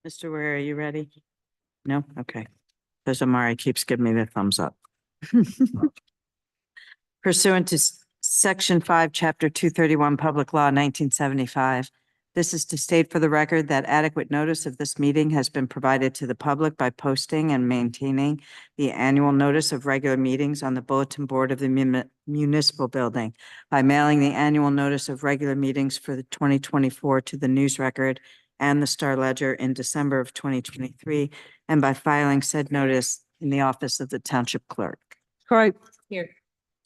Mr. Ware, are you ready? No? Okay. Because Amari keeps giving me the thumbs up. Pursuant to Section 5, Chapter 231, Public Law 1975, this is to state for the record that adequate notice of this meeting has been provided to the public by posting and maintaining the annual notice of regular meetings on the bulletin board of the municipal building, by mailing the annual notice of regular meetings for the 2024 to the News Record and the Star Ledger in December of 2023, and by filing said notice in the office of the Township Clerk. Cripe. Here.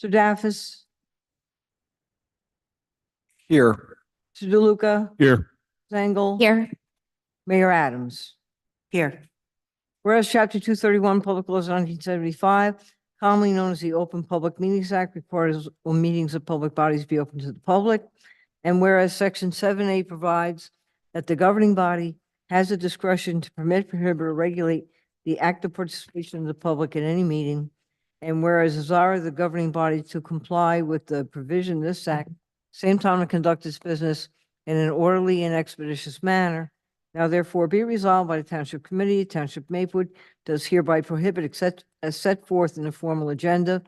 Mr. Daffis. Here. Mr. DeLuca. Here. Zangle. Here. Mayor Adams. Here. Whereas Chapter 231, Public Laws 1975, commonly known as the Open Public Meetings Act, requires all meetings of public bodies be open to the public. And whereas Section 7A provides that the governing body has the discretion to permit, prohibit, or regulate the active participation of the public in any meeting. And whereas desire the governing body to comply with the provision of this act, same time to conduct its business in an orderly and expeditious manner. Now therefore be resolved by the Township Committee, Township Maplewood does hereby prohibit, except as set forth in the formal agenda,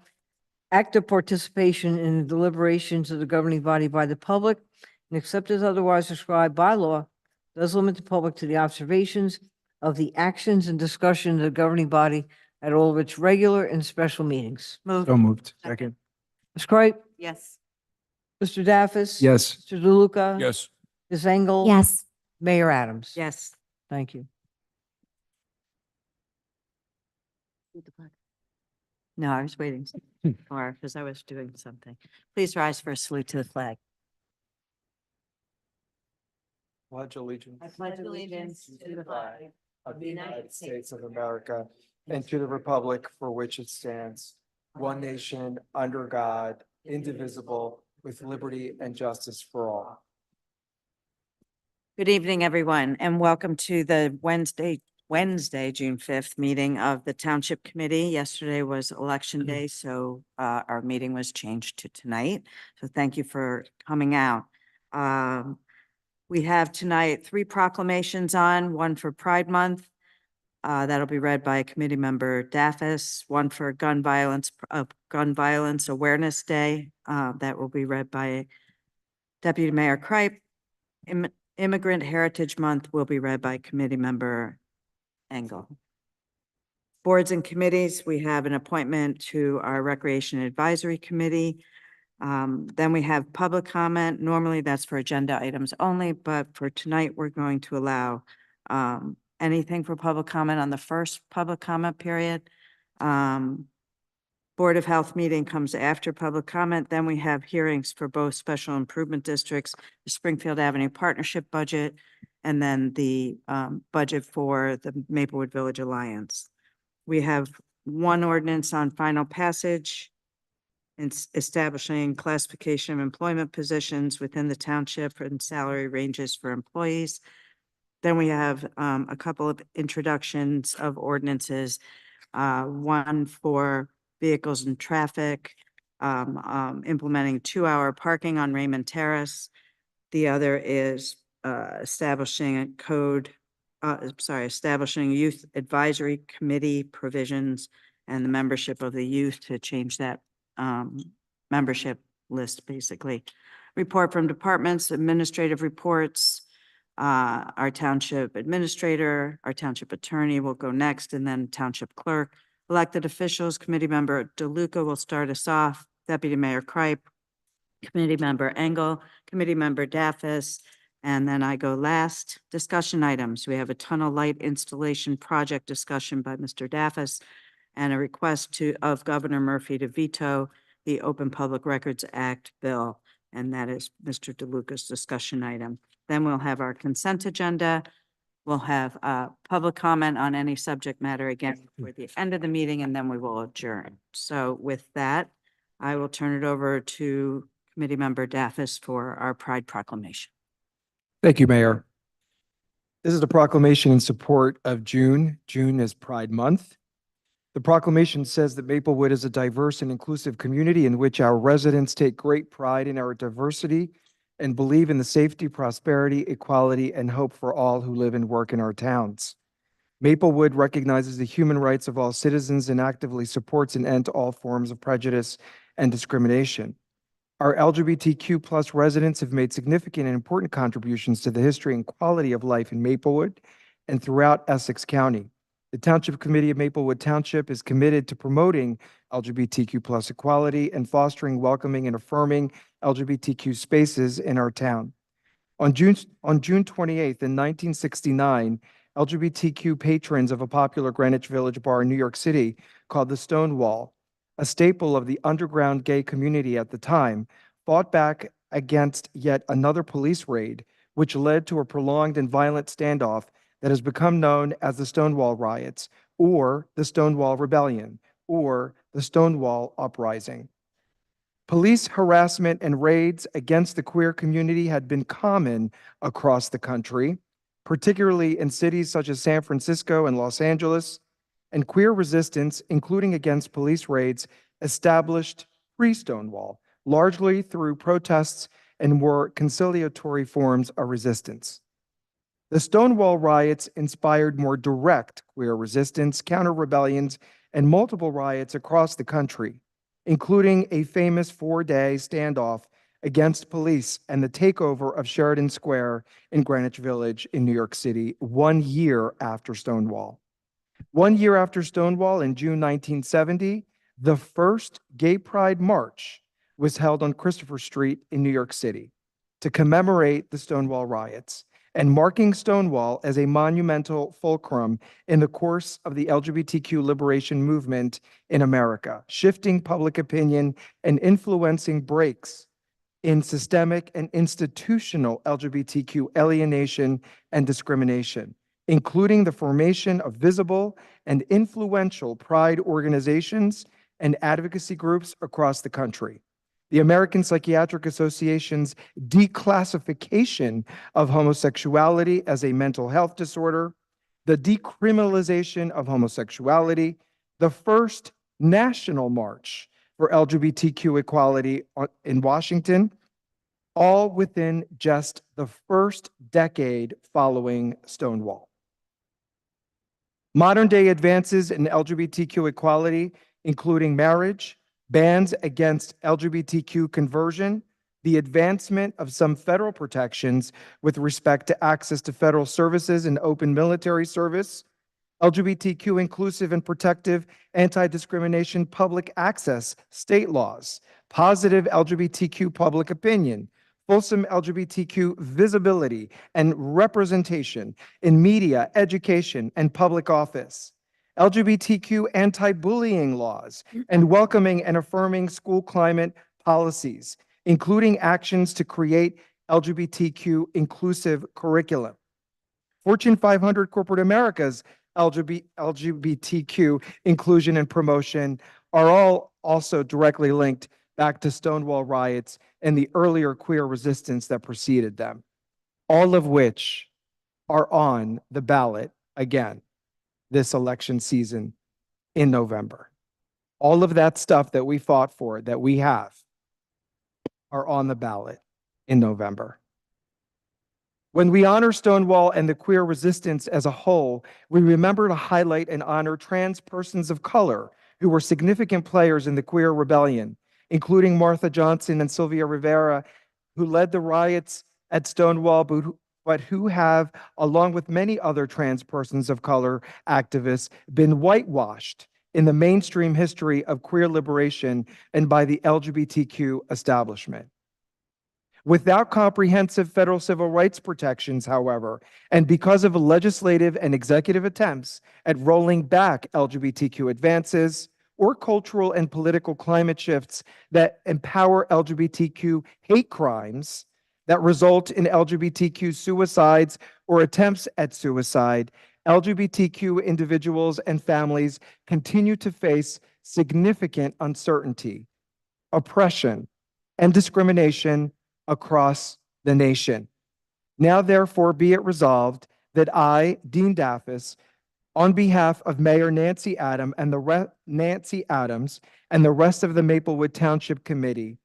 active participation in the deliberations of the governing body by the public, and except as otherwise prescribed by law, does limit the public to the observations of the actions and discussion of the governing body at all of its regular and special meetings. Move. So moved. Second. Ms. Cripe. Yes. Mr. Daffis. Yes. Mr. DeLuca. Yes. Ms. Engel. Yes. Mayor Adams. Yes. Thank you. No, I was waiting for, because I was doing something. Please rise for a salute to the flag. Pledge allegiance. I pledge allegiance to the flag of the United States of America and to the republic for which it stands, one nation, under God, indivisible, with liberty and justice for all. Good evening, everyone, and welcome to the Wednesday, June 5th meeting of the Township Committee. Yesterday was Election Day, so our meeting was changed to tonight. So thank you for coming out. We have tonight 3 proclamations on, one for Pride Month. That'll be read by Committee Member Daffis, one for Gun Violence Awareness Day. That will be read by Deputy Mayor Cripe. Immigrant Heritage Month will be read by Committee Member Engel. Boards and committees, we have an appointment to our Recreation Advisory Committee. Then we have public comment. Normally that's for agenda items only, but for tonight, we're going to allow anything for public comment on the first public comment period. Board of Health meeting comes after public comment. Then we have hearings for both special improvement districts, the Springfield Avenue Partnership budget, and then the budget for the Maplewood Village Alliance. We have one ordinance on final passage and establishing classification of employment positions within the township and salary ranges for employees. Then we have a couple of introductions of ordinances, one for vehicles and traffic, implementing 2-hour parking on Raymond Terrace. The other is establishing youth advisory committee provisions and the membership of the youth to change that membership list, basically. Report from departments, administrative reports. Our township administrator, our township attorney will go next, and then township clerk. Elected officials, Committee Member DeLuca will start us off, Deputy Mayor Cripe, Committee Member Engel, Committee Member Daffis, and then I go last. Discussion items. We have a tunnel light installation project discussion by Mr. Daffis and a request of Governor Murphy to veto the Open Public Records Act bill, and that is Mr. DeLuca's discussion item. Then we'll have our consent agenda. We'll have public comment on any subject matter again for the end of the meeting, and then we will adjourn. So with that, I will turn it over to Committee Member Daffis for our Pride Proclamation. Thank you, Mayor. This is a proclamation in support of June. June is Pride Month. The proclamation says that Maplewood is a diverse and inclusive community in which our residents take great pride in our diversity and believe in the safety, prosperity, equality, and hope for all who live and work in our towns. Maplewood recognizes the human rights of all citizens and actively supports an end to all forms of prejudice and discrimination. Our LGBTQ+ residents have made significant and important contributions to the history and quality of life in Maplewood and throughout Essex County. The Township Committee of Maplewood Township is committed to promoting LGBTQ+ equality and fostering welcoming and affirming LGBTQ spaces in our town. On June 28th, in 1969, LGBTQ patrons of a popular Greenwich Village bar in New York City called the Stonewall, a staple of the underground gay community at the time, fought back against yet another police raid, which led to a prolonged and violent standoff that has become known as the Stonewall Riots, or the Stonewall Rebellion, or the Stonewall Uprising. Police harassment and raids against the queer community had been common across the country, particularly in cities such as San Francisco and Los Angeles, and queer resistance, including against police raids, established pre-Stonewall, largely through protests and more conciliatory forms of resistance. The Stonewall riots inspired more direct queer resistance, counter-rebellions, and multiple riots across the country, including a famous 4-day standoff against police and the takeover of Sheridan Square in Greenwich Village in New York City 1 year after Stonewall. 1 year after Stonewall, in June 1970, the first Gay Pride March was held on Christopher Street in New York City to commemorate the Stonewall riots and marking Stonewall as a monumental fulcrum in the course of the LGBTQ liberation movement in America, shifting public opinion and influencing breaks in systemic and institutional LGBTQ alienation and discrimination, including the formation of visible and influential pride organizations and advocacy groups across the country. The American Psychiatric Association's declassification of homosexuality as a mental health disorder, the decriminalization of homosexuality, the first national march for LGBTQ equality in Washington, all within just the first decade following Stonewall. Modern-day advances in LGBTQ equality, including marriage, bans against LGBTQ conversion, the advancement of some federal protections with respect to access to federal services and open military service, LGBTQ inclusive and protective anti-discrimination public access state laws, positive LGBTQ public opinion, fulsome LGBTQ visibility and representation in media, education, and public office, LGBTQ anti-bullying laws, and welcoming and affirming school climate policies, including actions to create LGBTQ inclusive curriculum. Fortune 500 Corporate America's LGBTQ inclusion and promotion are all also directly linked back to Stonewall riots and the earlier queer resistance that preceded them, all of which are on the ballot again this election season in November. All of that stuff that we fought for, that we have, are on the ballot in November. When we honor Stonewall and the queer resistance as a whole, we remember to highlight and honor trans persons of color who were significant players in the queer rebellion, including Martha Johnson and Sylvia Rivera, who led the riots at Stonewall, but who have, along with many other trans persons of color activists, been whitewashed in the mainstream history of queer liberation and by the LGBTQ establishment. Without comprehensive federal civil rights protections, however, and because of legislative and executive attempts at rolling back LGBTQ advances or cultural and political climate shifts that empower LGBTQ hate crimes that result in LGBTQ suicides or attempts at suicide, LGBTQ individuals and families continue to face significant uncertainty, oppression, and discrimination across the nation. Now, therefore, be it resolved that I, Dean Daffis, on behalf of Mayor Nancy Adams and the rest of the Maplewood Township Committee,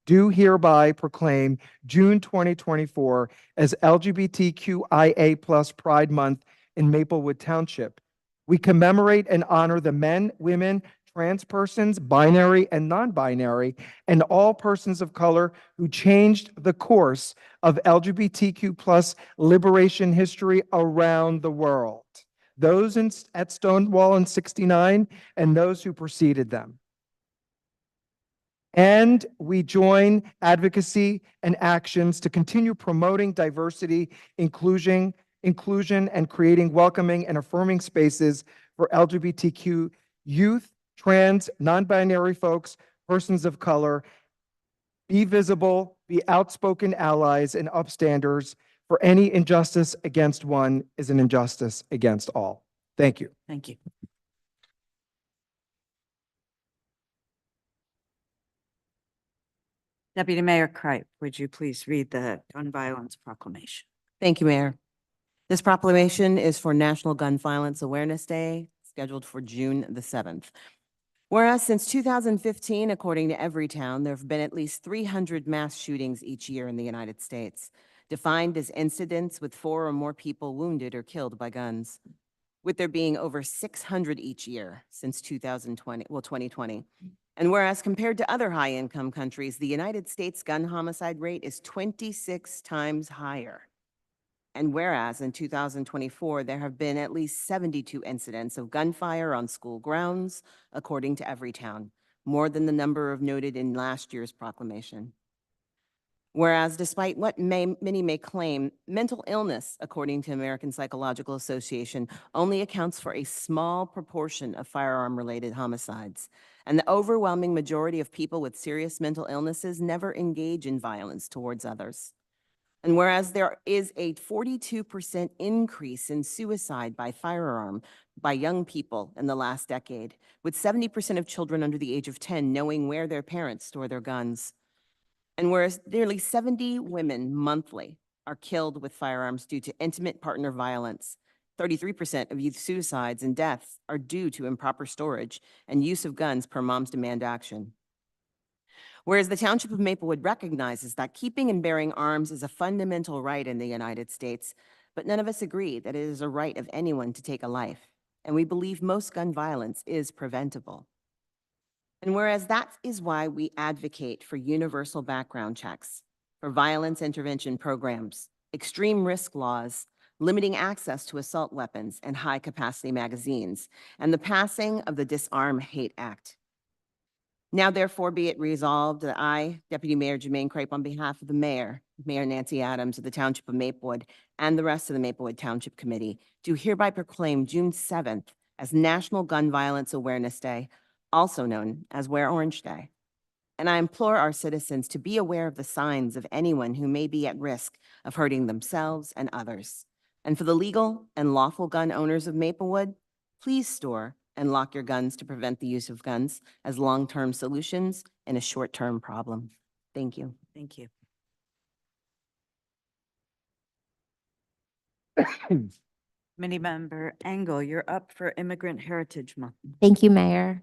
do hereby proclaim June 2024 as LGBTQIA+ Pride Month in Maplewood Township. We commemorate and honor the men, women, trans persons, binary and non-binary, and all persons of color who changed the course of LGBTQ+ liberation history around the world. Those at Stonewall in '69 and those who preceded them. And we join advocacy and actions to continue promoting diversity, inclusion, and creating welcoming and affirming spaces for LGBTQ youth, trans, non-binary folks, persons of color. Be visible, be outspoken allies and upstanders, for any injustice against one is an injustice against all. Thank you. Thank you. Deputy Mayor Kripe, would you please read the gun violence proclamation? Thank you, Mayor. This proclamation is for National Gun Violence Awareness Day, scheduled for June the 7th. Whereas since 2015, according to Everytown, there have been at least 300 mass shootings each year in the United States, defined as incidents with 4 or more people wounded or killed by guns, with there being over 600 each year since 2020. And whereas compared to other high-income countries, the United States gun homicide rate is 26 times higher. And whereas in 2024, there have been at least 72 incidents of gunfire on school grounds, according to Everytown, more than the number of noted in last year's proclamation. Whereas despite what many may claim, mental illness, according to American Psychological Association, only accounts for a small proportion of firearm-related homicides. And the overwhelming majority of people with serious mental illnesses never engage in violence towards others. And whereas there is a 42% increase in suicide by firearm by young people in the last decade, with 70% of children under the age of 10 knowing where their parents store their guns. And whereas nearly 70 women monthly are killed with firearms due to intimate partner violence, 33% of youth suicides and deaths are due to improper storage and use of guns per Moms Demand Action. Whereas the Township of Maplewood recognizes that keeping and bearing arms is a fundamental right in the United States, but none of us agree that it is a right of anyone to take a life, and we believe most gun violence is preventable. And whereas that is why we advocate for universal background checks, for violence intervention programs, extreme risk laws, limiting access to assault weapons and high-capacity magazines, and the passing of the Disarm Hate Act. Now, therefore, be it resolved that I, Deputy Mayor Jermaine Kripe, on behalf of the Mayor, Mayor Nancy Adams of the Township of Maplewood, and the rest of the Maplewood Township Committee, do hereby proclaim June 7th as National Gun Violence Awareness Day, also known as Wear Orange Day. And I implore our citizens to be aware of the signs of anyone who may be at risk of hurting themselves and others. And for the legal and lawful gun owners of Maplewood, please store and lock your guns to prevent the use of guns as long-term solutions in a short-term problem. Thank you. Thank you. Committee Member Engel, you're up for Immigrant Heritage Month. Thank you, Mayor.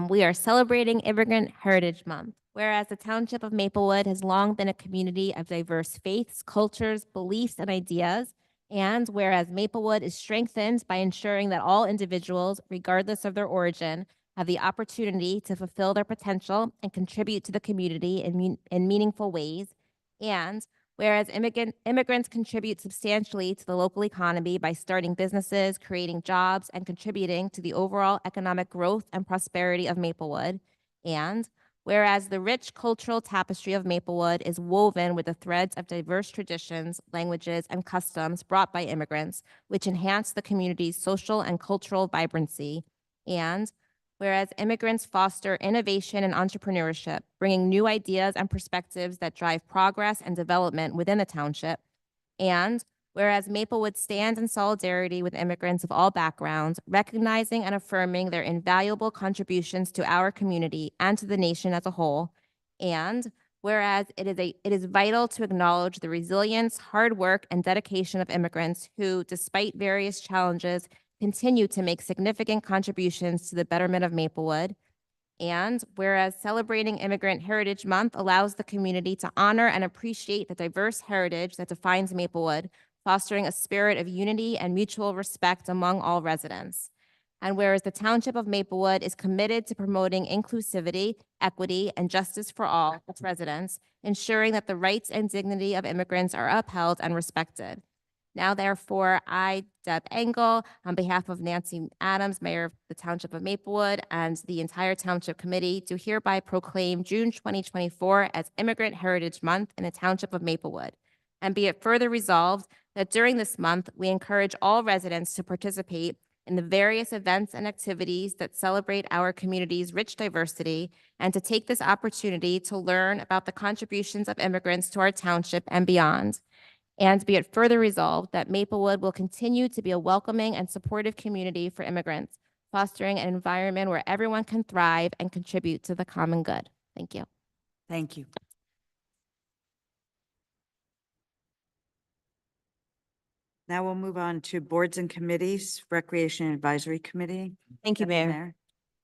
We are celebrating Immigrant Heritage Month, whereas the Township of Maplewood has long been a community of diverse faiths, cultures, beliefs, and ideas, and whereas Maplewood is strengthened by ensuring that all individuals, regardless of their origin, have the opportunity to fulfill their potential and contribute to the community in meaningful ways, and whereas immigrants contribute substantially to the local economy by starting businesses, creating jobs, and contributing to the overall economic growth and prosperity of Maplewood, and whereas the rich cultural tapestry of Maplewood is woven with the threads of diverse traditions, languages, and customs brought by immigrants, which enhance the community's social and cultural vibrancy, and whereas immigrants foster innovation and entrepreneurship, bringing new ideas and perspectives that drive progress and development within the township, and whereas Maplewood stands in solidarity with immigrants of all backgrounds, recognizing and affirming their invaluable contributions to our community and to the nation as a whole, and whereas it is vital to acknowledge the resilience, hard work, and dedication of immigrants who, despite various challenges, continue to make significant contributions to the betterment of Maplewood. And whereas celebrating Immigrant Heritage Month allows the community to honor and appreciate the diverse heritage that defines Maplewood, fostering a spirit of unity and mutual respect among all residents. And whereas the Township of Maplewood is committed to promoting inclusivity, equity, and justice for all its residents, ensuring that the rights and dignity of immigrants are upheld and respected. Now, therefore, I, Deb Engel, on behalf of Nancy Adams, Mayor of the Township of Maplewood, and the entire Township Committee, do hereby proclaim June 2024 as Immigrant Heritage Month in the Township of Maplewood. And be it further resolved that during this month, we encourage all residents to participate in the various events and activities that celebrate our community's rich diversity, and to take this opportunity to learn about the contributions of immigrants to our township and beyond. And be it further resolved that Maplewood will continue to be a welcoming and supportive community for immigrants, fostering an environment where everyone can thrive and contribute to the common good. Thank you. Thank you. Now we'll move on to boards and committees, Recreation Advisory Committee. Thank you, Deputy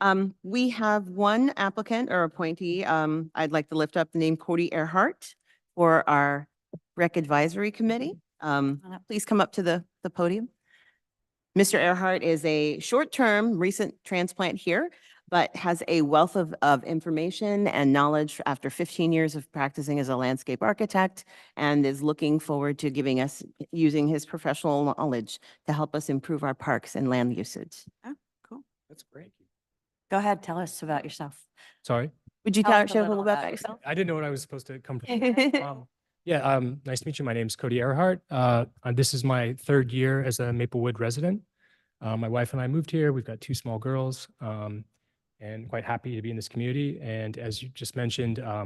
Mayor. We have one applicant or appointee. I'd like to lift up the name Cody Earhart for our Rec Advisory Committee. Please come up to the podium. Mr. Earhart is a short-term recent transplant here, but has a wealth of information and knowledge after 15 years of practicing as a landscape architect, and is looking forward to using his professional knowledge to help us improve our parks and land usage. Oh, cool. That's great. Go ahead, tell us about yourself. Sorry, Would you Tell us a share a little little bit about about yourself? I didn't know what I was supposed to come from. Nice to meet you. My name's Cody Earhart. This is my third year as a Maplewood resident. My wife and I moved here. We've got two small girls, and quite happy to be in this community. And as you just mentioned, I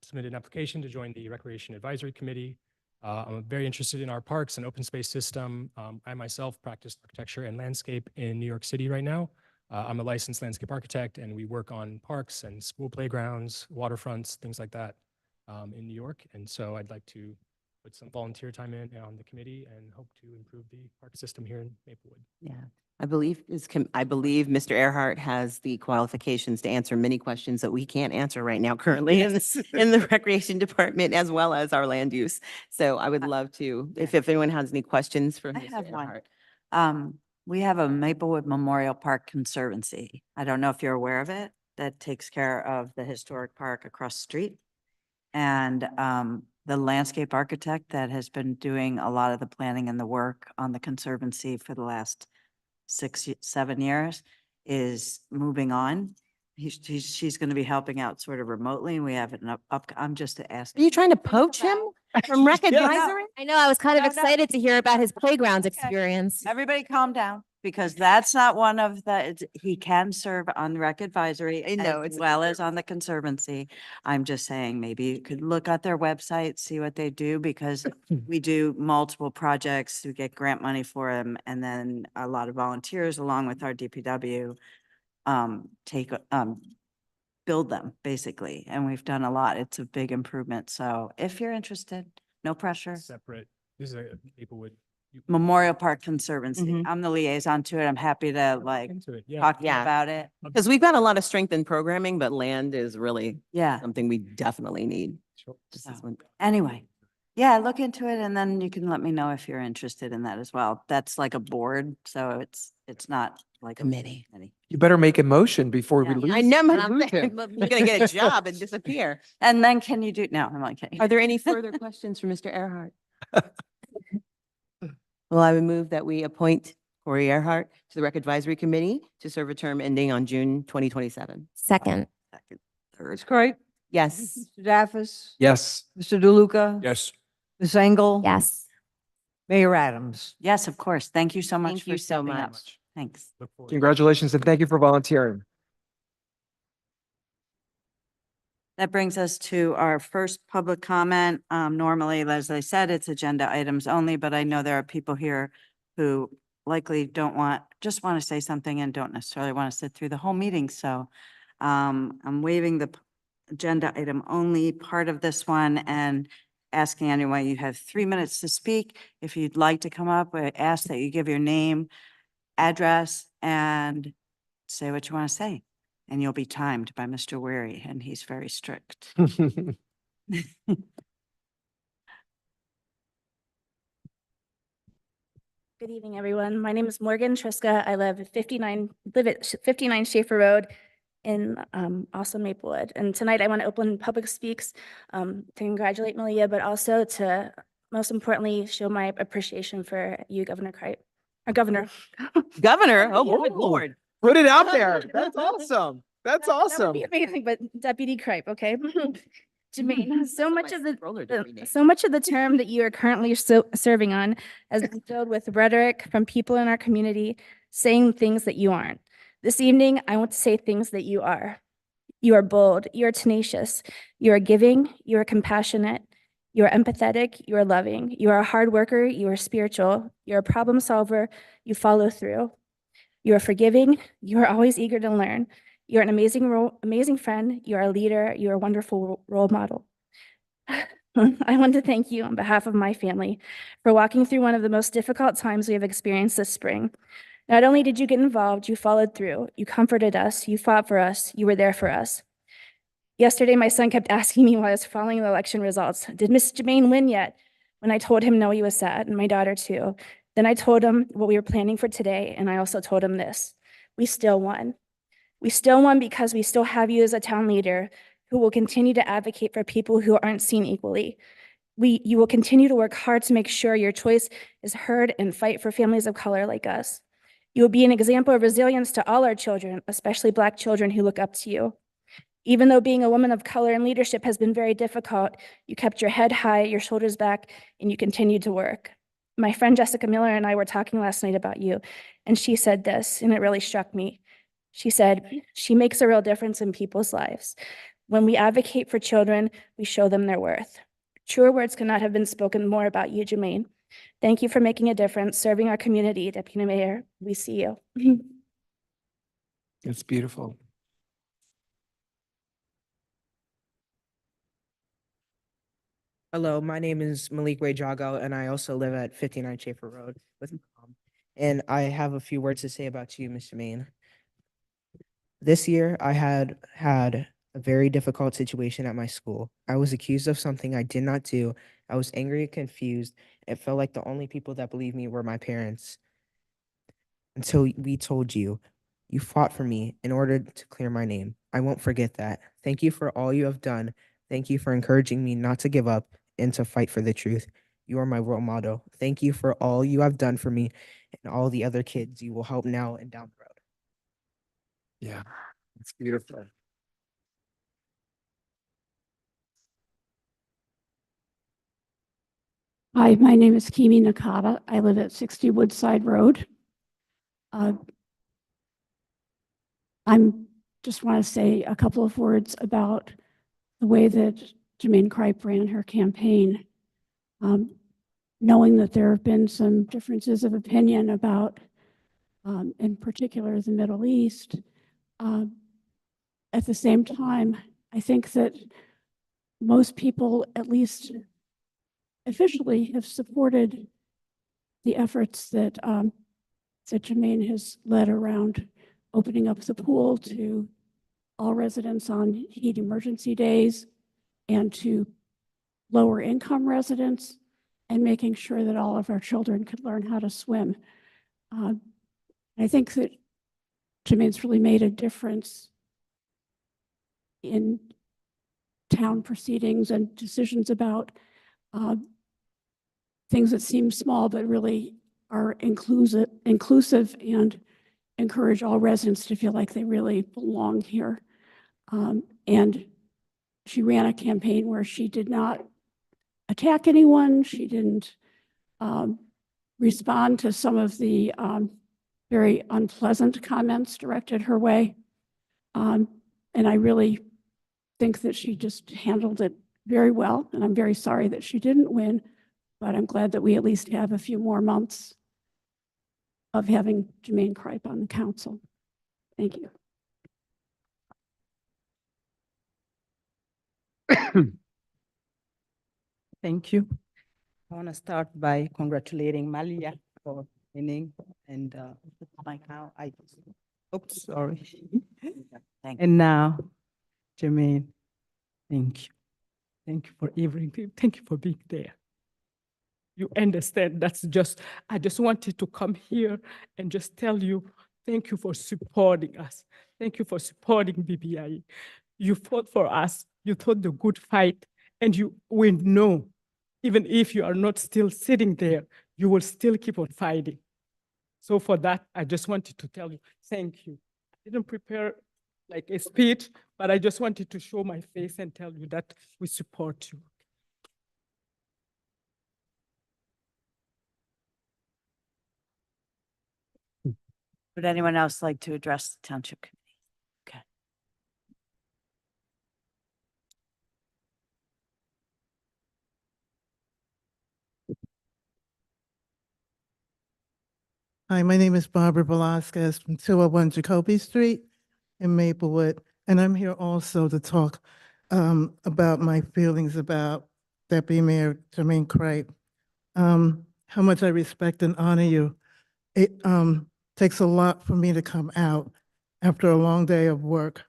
submitted an application to join the Recreation Advisory Committee. I'm very interested in our parks and open space system. I myself practice architecture and landscape in New York City right now. I'm a licensed landscape architect, and we work on parks and school playgrounds, waterfronts, things like that in New York. And so I'd like to put some volunteer time in on the committee and hope to improve the park system here in Maplewood. Yeah, I believe Mr. Earhart has the qualifications to answer many questions that we can't answer right now currently in the Recreation Department, as well as our land use. So I would love to, if anyone has any questions for I Mr. have one. Earhart. We have a Maplewood Memorial Park Conservancy. I don't know if you're aware of it, that takes care of the historic park across the street. And the landscape architect that has been doing a lot of the planning and the work on the conservancy for the last 7 years is moving on. She's going to be helping out sort of remotely, and we have an I'm just Are asking. you trying to poach him from Rec Advisory? I know, I was kind of No, no. excited to hear about his playground Okay. experience. Everybody calm down, because that's not one of he can serve on the Rec Advisory I know, as it's a well as on the Conservancy. I'm just saying, maybe you could look at their website, see what they do, because we do multiple projects, we get grant money for them, and then a lot of volunteers along with our DPW build them basically. And we've done a lot. It's a big improvement. So if you're interested, no pressure. Separate, this is a Maplewood. Memorial Park Conservancy. Mhm. I'm the liaison to it. I'm happy to like Into it, yeah. talk to you Yeah. about it. Because we've got a lot of strength in programming, but land is really Yeah. something we definitely need. Sure. Just as So, one. Anyway, yeah, look into it and then you can let me know if you're interested in that as well. That's like a board, so it's not like a Committee. You better make a motion before we Yeah. lose. I know, lose him. you're gonna get a job and disappear. And then can you do, no, I'm not kidding. Are there any further questions for Mr. Earhart? Well, I would move that we appoint Corey Earhart to the Rec Advisory Committee to serve a term ending on June 2027. Second, Second, Ms. third. Cripe, Yes. Mr. Daffis, Yes. Mr. DeLuca. Yes. Ms. Engel. yes. Mayor Adams. Yes, of course. Thank you so much Thank for you so stepping up. much. Thanks. Look forward. Congratulations and thank you for volunteering. That brings us to our first public comment. Normally, as I said, it's agenda items only, but I know there are people here who likely just want to say something and don't necessarily want to sit through the whole meeting. So I'm waiving the agenda item only part of this one and asking anyone, you have 3 minutes to speak. If you'd like to come up, I ask that you give your name, address, and say what you want to say. and you'll be timed by Mr. Wary, and he's very strict. Good evening, everyone. My name is Morgan Triska. I live at 59 Schaefer Road in also Maplewood. And tonight I want to open public speaks to congratulate Malia, but also to most importantly show my appreciation for you, Governor Cripe, or Governor. Governor, oh, Yeah. good Lord. Put it out there. That's awesome. That's That would awesome. be amazing, but Deputy Cripe, okay? Jermaine, so much of Roller derby name. so much of the term that you are currently serving on has been filled with rhetoric from people in our community saying things that you aren't. This evening, I want to say things that you are. You are bold, you are tenacious, you are giving, you are compassionate, you are empathetic, you are loving, you are a hard worker, you are spiritual, you're a problem solver, you follow through. You are forgiving, you are always eager to learn. You're an amazing friend, you are a leader, you are a wonderful role model. I want to thank you on behalf of my family for walking through one of the most difficult times we have experienced this spring. Not only did you get involved, you followed through, you comforted us, you fought for us, you were there for us. Yesterday, my son kept asking me while I was following the election results, did Miss Jermaine win yet? When I told him no, he was sad, and my daughter too. Then I told him what we were planning for today, and I also told him this. We still won. We still won because we still have you as a town leader who will continue to advocate for people who aren't seen equally. You will continue to work hard to make sure your choice is heard and fight for families of color like us. You will be an example of resilience to all our children, especially Black children who look up to you. Even though being a woman of color in leadership has been very difficult, you kept your head high, your shoulders back, and you continued to work. My friend Jessica Miller and I were talking last night about you, and she said this, and it really struck me. She said, she makes a real difference in people's lives. When we advocate for children, we show them their worth. Truer words could not have been spoken more about you, Jermaine. Thank you for making a difference, serving our community, Deputy Mayor. We see you. It's beautiful. Hello, my name is Malik Ray Jago, and I also live at 59 Schaefer Road with my mom. And I have a few words to say about you, Mr. Maine. This year, I had a very difficult situation at my school. I was accused of something I did not do. I was angry and confused. It felt like the only people that believed me were my parents. Until we told you, you fought for me in order to clear my name. I won't forget that. Thank you for all you have done. Thank you for encouraging me not to give up and to fight for the truth. You are my role model. Thank you for all you have done for me and all the other kids you will help now and down the road. Yeah, it's beautiful. Hi, my name is Kimi Nakata. I live at 60 Woodside Road. I'm just want to say a couple of words about the way that Jermaine Cripe ran her campaign. Knowing that there have been some differences of opinion about, in particular, the Middle East, at the same time, I think that most people, at least officially, have supported the efforts that that Jermaine has led around opening up the pool to all residents on heat emergency days and to lower income residents and making sure that all of our children could learn how to swim. I think that Jermaine's really made a difference in town proceedings and decisions about things that seem small but really are inclusive and encourage all residents to feel like they really belong here. And she ran a campaign where she did not attack anyone. She didn't respond to some of the very unpleasant comments directed her way. And I really think that she just handled it very well. And I'm very sorry that she didn't win, but I'm glad that we at least have a few more months of having Jermaine Cripe on the council. Thank you. Thank you. I want to start by congratulating Malia for winning, and by now I Oops, sorry. Thank you. And now, Jermaine, thank you. Thank you for everything. Thank you for being there. You understand, I just wanted to come here and just tell you, thank you for supporting us. Thank you for supporting BBI. You fought for us. You fought the good fight, and you will know, even if you are not still sitting there, you will still keep on fighting. So for that, I just wanted to tell you, thank you. I didn't prepare like a speech, but I just wanted to show my face and tell you that we support you. Would anyone else like to address the Township Committee? Okay. Hi, my name is Barbara Velasquez from 201 Jacoby Street in Maplewood, and I'm here also to talk about my feelings about Deputy Mayor Jermaine Cripe. How much I respect and honor you. It takes a lot for me to come out after a long day of work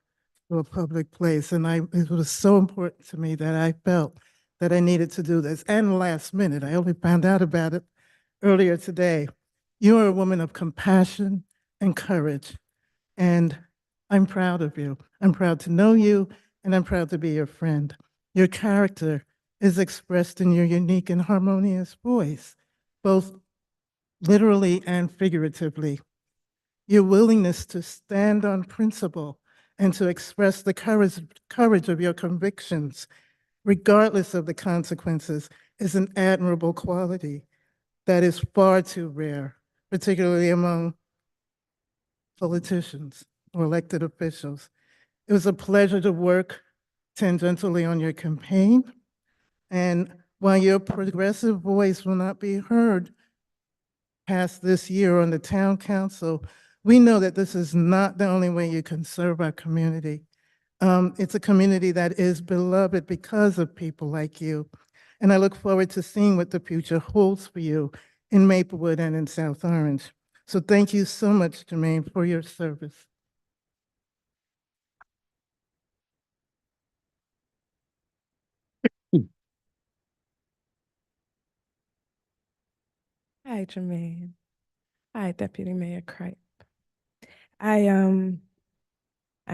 to a public place, and it was so important to me that I felt that I needed to do this. And last minute, I only found out about it earlier today. You are a woman of compassion and courage, and I'm proud of you. I'm proud to know you, and I'm proud to be your friend. Your character is expressed in your unique and harmonious voice, both literally and figuratively. Your willingness to stand on principle and to express the courage of your convictions, regardless of the consequences, is an admirable quality that is far too rare, particularly among politicians or elected officials. It was a pleasure to work tangentially on your campaign. And while your progressive voice will not be heard past this year on the town council, we know that this is not the only way you can serve our community. It's a community that is beloved because of people like you. And I look forward to seeing what the future holds for you in Maplewood and in South Orange. So thank you so much, Jermaine, for your service. Hi, Jermaine. Hi, Deputy Mayor Cripe. I'm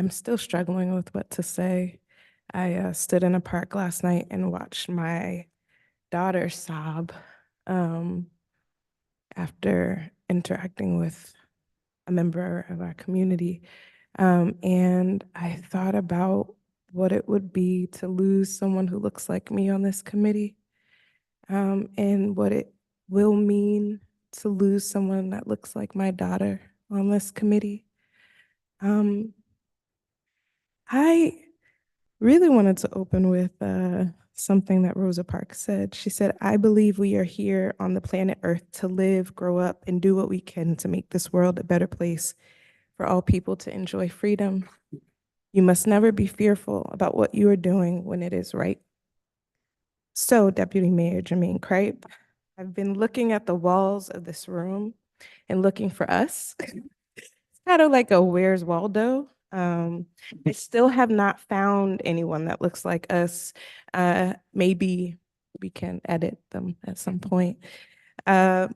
still struggling with what to say. I stood in a park last night and watched my daughter sob after interacting with a member of our community. And I thought about what it would be to lose someone who looks like me on this committee, and what it will mean to lose someone that looks like my daughter on this committee. I really wanted to open with something that Rosa Parks said. She said, "I believe we are here on the planet Earth to live, grow up, and do what we can to make this world a better place for all people to enjoy freedom. You must never be fearful about what you are doing when it is right." So, Deputy Mayor Jermaine Cripe, I've been looking at the walls of this room and looking for us. It's kind of like a Where's Waldo? I still have not found anyone that looks like us. Maybe we can edit them at some point. But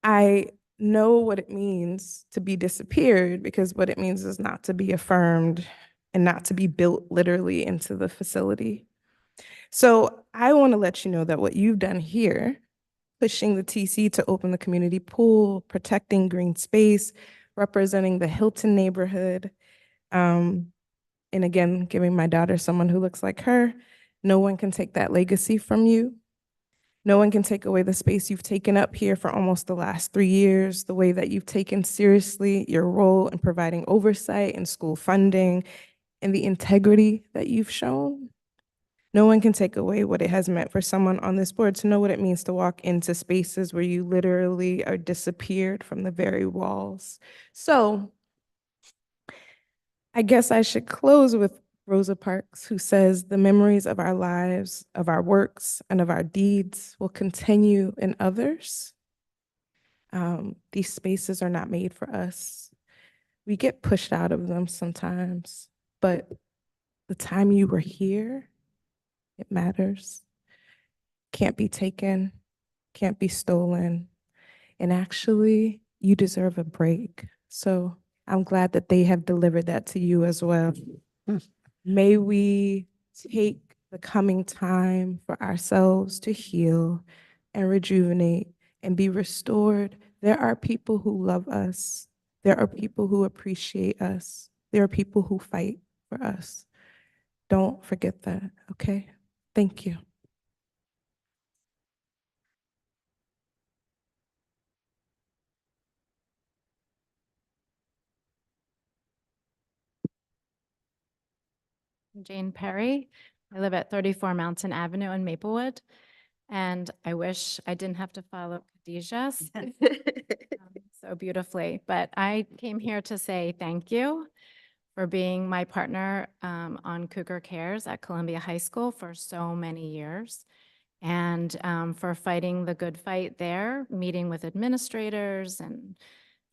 I know what it means to be disappeared, because what it means is not to be affirmed and not to be built literally into the facility. So I want to let you know that what you've done here, pushing the TC to open the community pool, protecting green space, representing the Hilton neighborhood, and again, giving my daughter someone who looks like her, no one can take that legacy from you. No one can take away the space you've taken up here for almost the last 3 years, the way that you've taken seriously your role in providing oversight and school funding, and the integrity that you've shown. No one can take away what it has meant for someone on this board to know what it means to walk into spaces where you literally are disappeared from the very walls. So I guess I should close with Rosa Parks, who says, "The memories of our lives, of our works, and of our deeds will continue in others." These spaces are not made for us. We get pushed out of them sometimes, but the time you were here, it matters. Can't be taken, can't be stolen. And actually, you deserve a break. So I'm glad that they have delivered that to you as well. May we take the coming time for ourselves to heal and rejuvenate and be restored. There are people who love us. There are people who appreciate us. There are people who fight for us. Don't forget that, okay? Thank you. Jane Perry. I live at 34 Mountain Avenue in Maplewood, and I wish I didn't have to follow Khadijah's so beautifully. But I came here to say thank you for being my partner on Cougar Cares at Columbia High School for so many years, and for fighting the good fight there, meeting with administrators and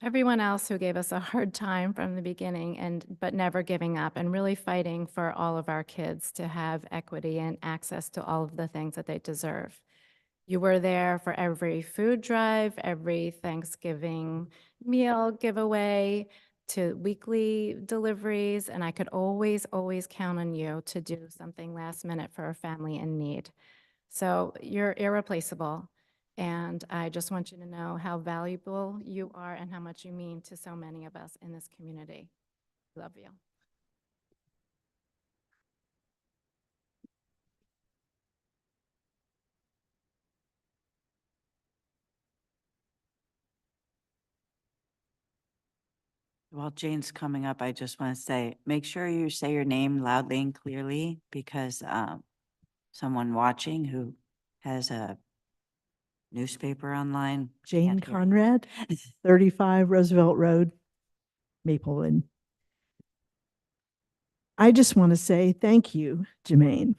everyone else who gave us a hard time from the beginning, but never giving up and really fighting for all of our kids to have equity and access to all of the things that they deserve. You were there for every food drive, every Thanksgiving meal giveaway, to weekly deliveries, and I could always, always count on you to do something last minute for a family in need. So you're irreplaceable. And I just want you to know how valuable you are and how much you mean to so many of us in this community. Love you. While Jane's coming up, I just want to say, make sure you say your name loudly and clearly because someone watching who has a newspaper online. Jane can't hear you. Conrad, 35 Roosevelt Road, Maplewood. I just want to say thank you, Jermaine.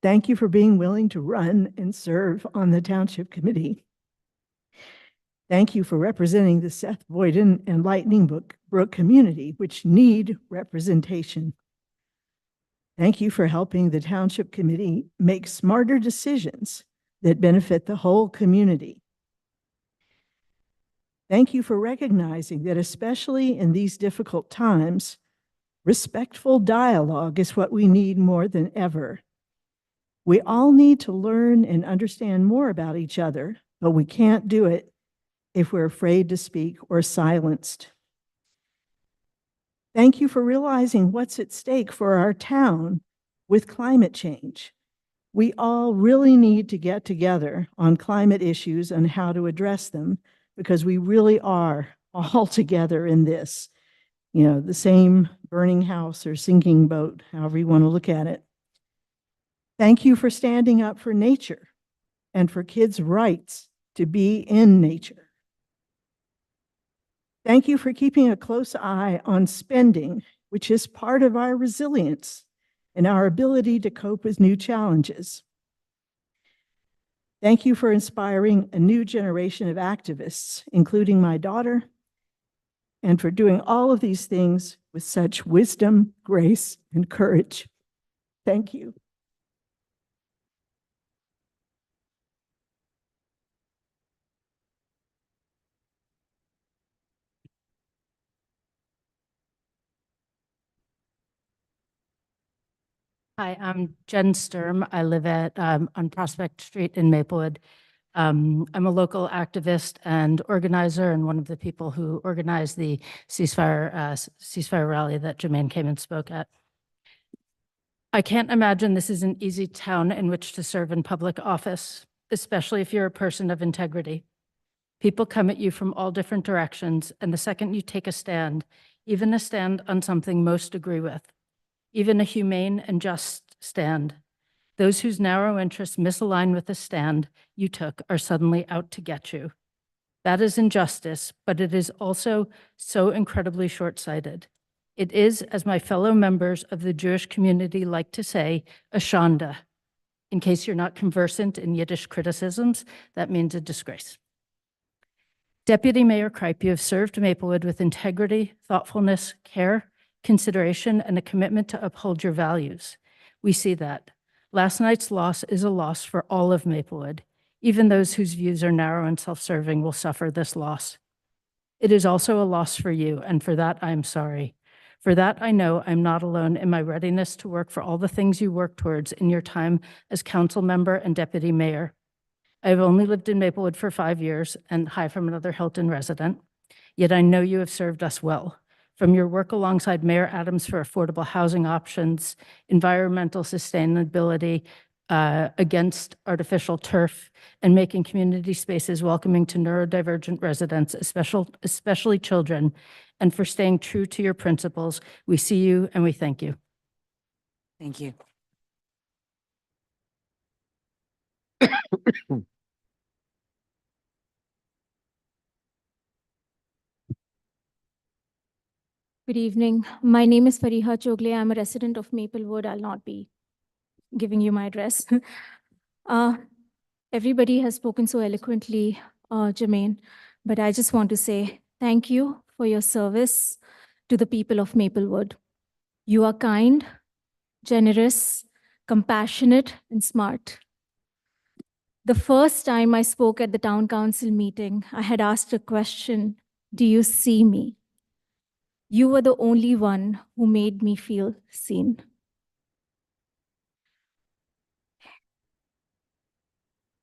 Thank you for being willing to run and serve on the Township Committee. Thank you for representing the Seth Boyden and Lightning Brook community, which need representation. Thank you for helping the Township Committee make smarter decisions that benefit the whole community. Thank you for recognizing that, especially in these difficult times, respectful dialogue is what we need more than ever. We all need to learn and understand more about each other, but we can't do it if we're afraid to speak or silenced. Thank you for realizing what's at stake for our town with climate change. We all really need to get together on climate issues and how to address them, because we really are all together in this. You know, the same burning house or sinking boat, however you want to look at it. Thank you for standing up for nature and for kids' rights to be in nature. Thank you for keeping a close eye on spending, which is part of our resilience and our ability to cope with new challenges. Thank you for inspiring a new generation of activists, including my daughter, and for doing all of these things with such wisdom, grace, and courage. Thank you. Hi, I'm Jen Sturm. I live at on Prospect Street in Maplewood. I'm a local activist and organizer, and one of the people who organized the ceasefire rally that Jermaine came and spoke at. I can't imagine this is an easy town in which to serve in public office, especially if you're a person of integrity. People come at you from all different directions, and the second you take a stand, even a stand on something most agree with, even a humane and just stand, those whose narrow interests misalign with the stand you took are suddenly out to get you. That is injustice, but it is also so incredibly short-sighted. It is, as my fellow members of the Jewish community like to say, a shanda. In case you're not conversant in Yiddish criticisms, that means a disgrace. Deputy Mayor Kripe, you have served Maplewood with integrity, thoughtfulness, care, consideration, and a commitment to uphold your values. We see that. Last night's loss is a loss for all of Maplewood. Even those whose views are narrow and self-serving will suffer this loss. It is also a loss for you, and for that I am sorry. For that I know I'm not alone in my readiness to work for all the things you work towards in your time as council member and deputy mayor. I have only lived in Maplewood for 5 years, and hi from another Hilton resident, yet I know you have served us well. From your work alongside Mayor Adams for affordable housing options, environmental sustainability, against artificial turf, and making community spaces welcoming to neurodivergent residents, especially children, and for staying true to your principles. We see you and we thank you. Thank you. Good evening. My name is Fariha Chogle. I'm a resident of Maplewood. I'll not be giving you my address. Everybody has spoken so eloquently, Jermaine, but I just want to say thank you for your service to the people of Maplewood. You are kind, generous, compassionate, and smart. The first time I spoke at the town council meeting, I had asked a question, do you see me? You were the only one who made me feel seen.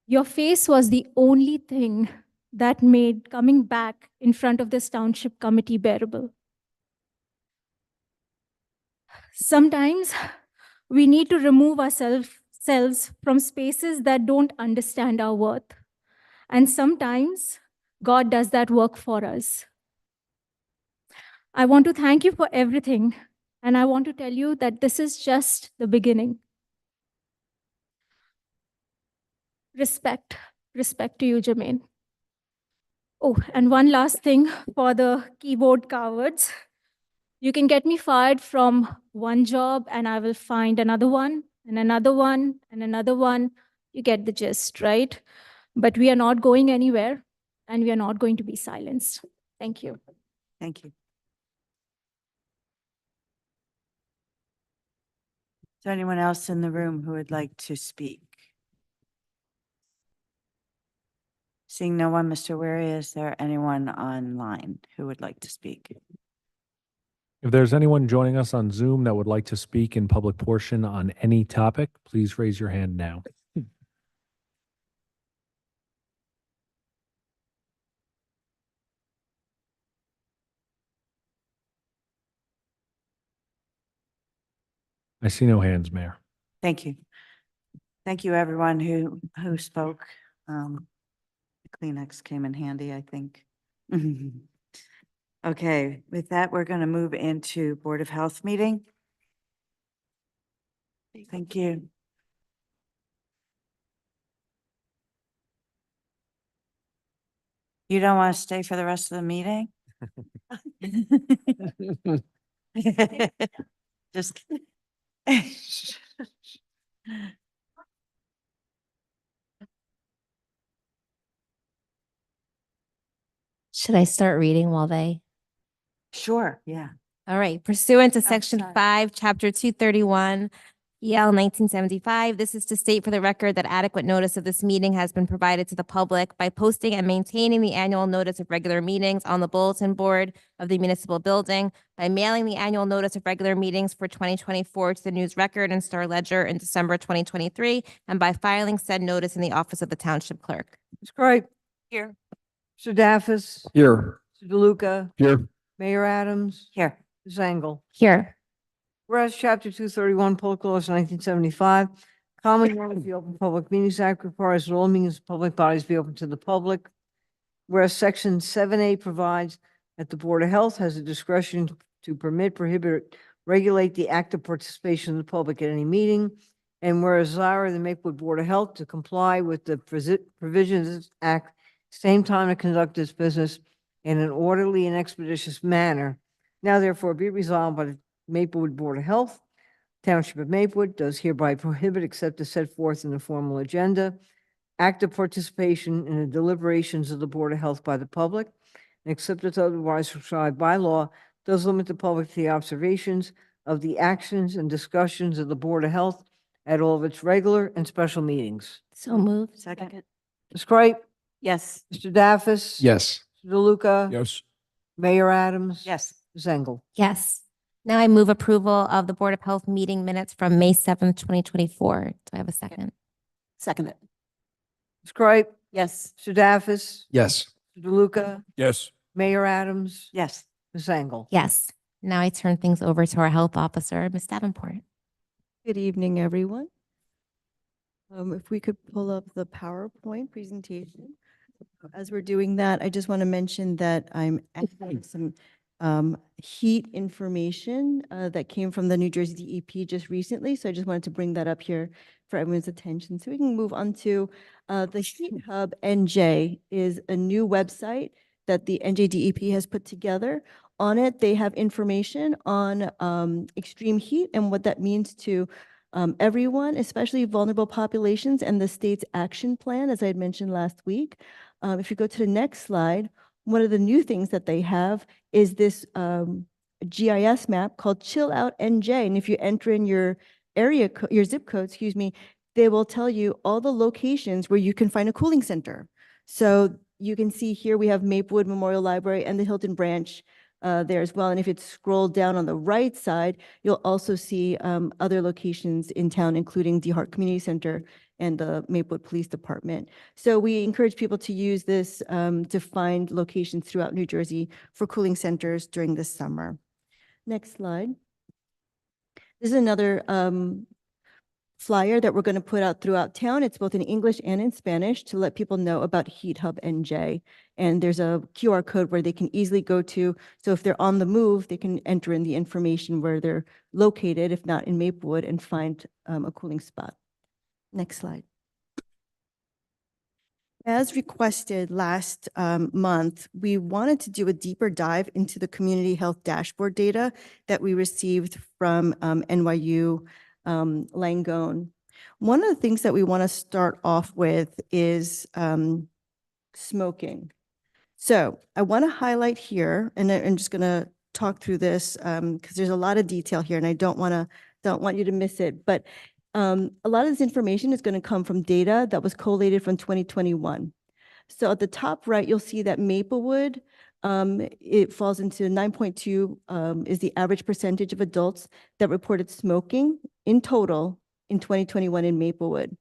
Your face was the only thing that made coming back in front of this township committee bearable. Sometimes we need to remove ourselves from spaces that don't understand our worth. And sometimes God does that work for us. I want to thank you for everything. And I want to tell you that this is just the beginning. Respect to you, Jermaine. Oh, and one last thing for the keyboard cowards. You can get me fired from one job and I will find another one and another one and another one. You get the gist, right? But we are not going anywhere and we are not going to be silenced. Thank you. Thank you. Is there anyone else in the room who would like to speak? Seeing no one, Mr. Weary, is there anyone online who would like to speak? If there's anyone joining us on Zoom that would like to speak in public portion on any topic, please raise your hand now. I see no hands, Mayor. Thank you. Thank you, everyone who spoke. The Kleenex came in handy, I think. Okay, with that, we're going to move into Board of Health meeting. Thank you. You don't want to stay for the rest of the meeting? Just. Should I start reading while they? Sure, yeah. All right. Pursuant to Section sorry. 5, Chapter 231, EL 1975, this is to state for the record that adequate notice of this meeting has been provided to the public by posting and maintaining the annual notice of regular meetings on the bulletin board of the municipal building, by mailing the annual notice of regular meetings for 2024 to the News Record and Star Ledger in December 2023, and by filing said notice in the office of the township clerk. Ms. Kripe. Here. Mr. Daffis. Here. Mr. DeLuca. Here. Mayor Adams. Here. Ms. Engel. Here. Whereas Chapter 231, Public Laws 1975, commonly known as the Open Public Meetings Act, requires that all meetings of public bodies be open to the public. Whereas Section 7A provides that the Board of Health has the discretion to permit, prohibit, regulate the active participation of the public at any meeting. And whereas desire of the Maplewood Board of Health to comply with the provisions of this Act, same time to conduct its business in an orderly and expeditious manner. Now therefore be resolved by the Maplewood Board of Health, Township of Maplewood does hereby prohibit, except as set forth in the formal agenda, active participation in the deliberations of the Board of Health by the public, and except as otherwise prescribed by law, does limit the public to the observations of the actions and discussions of the Board of Health at all of its regular and special meetings. So moved. Second. Ms. Cripe? Yes. Mr. Daffis? Yes. Mr. DeLuca? Yes. Mayor Adams? Yes. Ms. Engel? Yes. Now I move approval of the Board of Health meeting minutes from May 7th, 2024. Do I have a second? Second it. Ms. Cripe? Yes. Mr. Daffis? Yes. Mr. DeLuca? Yes. Mayor Adams? Yes. Ms. Engel? Yes. Now I turn things over to our health officer, Ms. Davenport. Good evening, everyone. If we could pull up the PowerPoint presentation. As we're doing that, I just want to mention that I'm adding some heat information that came from the New Jersey DEP just recently. So I just wanted to bring that up here for everyone's attention. So we can move on to the Heat Hub NJ is a new website that the NJ DEP has put together. On it, they have information on extreme heat and what that means to everyone, especially vulnerable populations, and the state's action plan, as I had mentioned last week. If you go to the next slide, one of the new things that they have is this GIS map called Chill Out NJ. And if you enter in your your zip code, excuse me, they will tell you all the locations where you can find a cooling center. So you can see here we have Maplewood Memorial Library and the Hilton Branch there as well. And if you scroll down on the right side, you'll also see other locations in town, including DeHart Community Center and the Maplewood Police Department. So we encourage people to use this to find locations throughout New Jersey for cooling centers during the summer. Next slide. This is another flyer that we're going to put out throughout town. It's both in English and in Spanish to let people know about Heat Hub NJ. And there's a QR code where they can easily go to. So if they're on the move, they can enter in the information where they're located, if not in Maplewood, and find a cooling spot. Next slide. As requested last month, we wanted to do a deeper dive into the community health dashboard data that we received from NYU Langone. One of the things that we want to start off with is smoking. So I want to highlight here, and I'm just going to talk through this because there's a lot of detail here, and I don't want you to miss it. But a lot of this information is going to come from data that was collated from 2021. So at the top right, you'll see that Maplewood, it falls into 9.2 is the average percentage of adults that reported smoking in total in 2021 in Maplewood.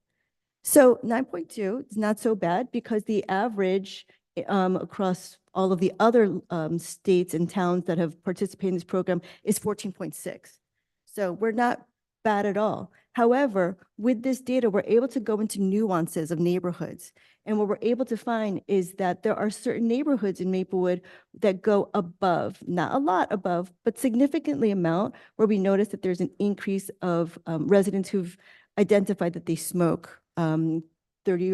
So 9.2 is not so bad because the average across all of the other states and towns that have participated in this program is 14.6. So we're not bad at all. However, with this data, we're able to go into nuances of neighborhoods. And what we're able to find is that there are certain neighborhoods in Maplewood that go above, not a lot above, but significantly amount, where we notice that there's an increase of residents who've identified that they smoke 30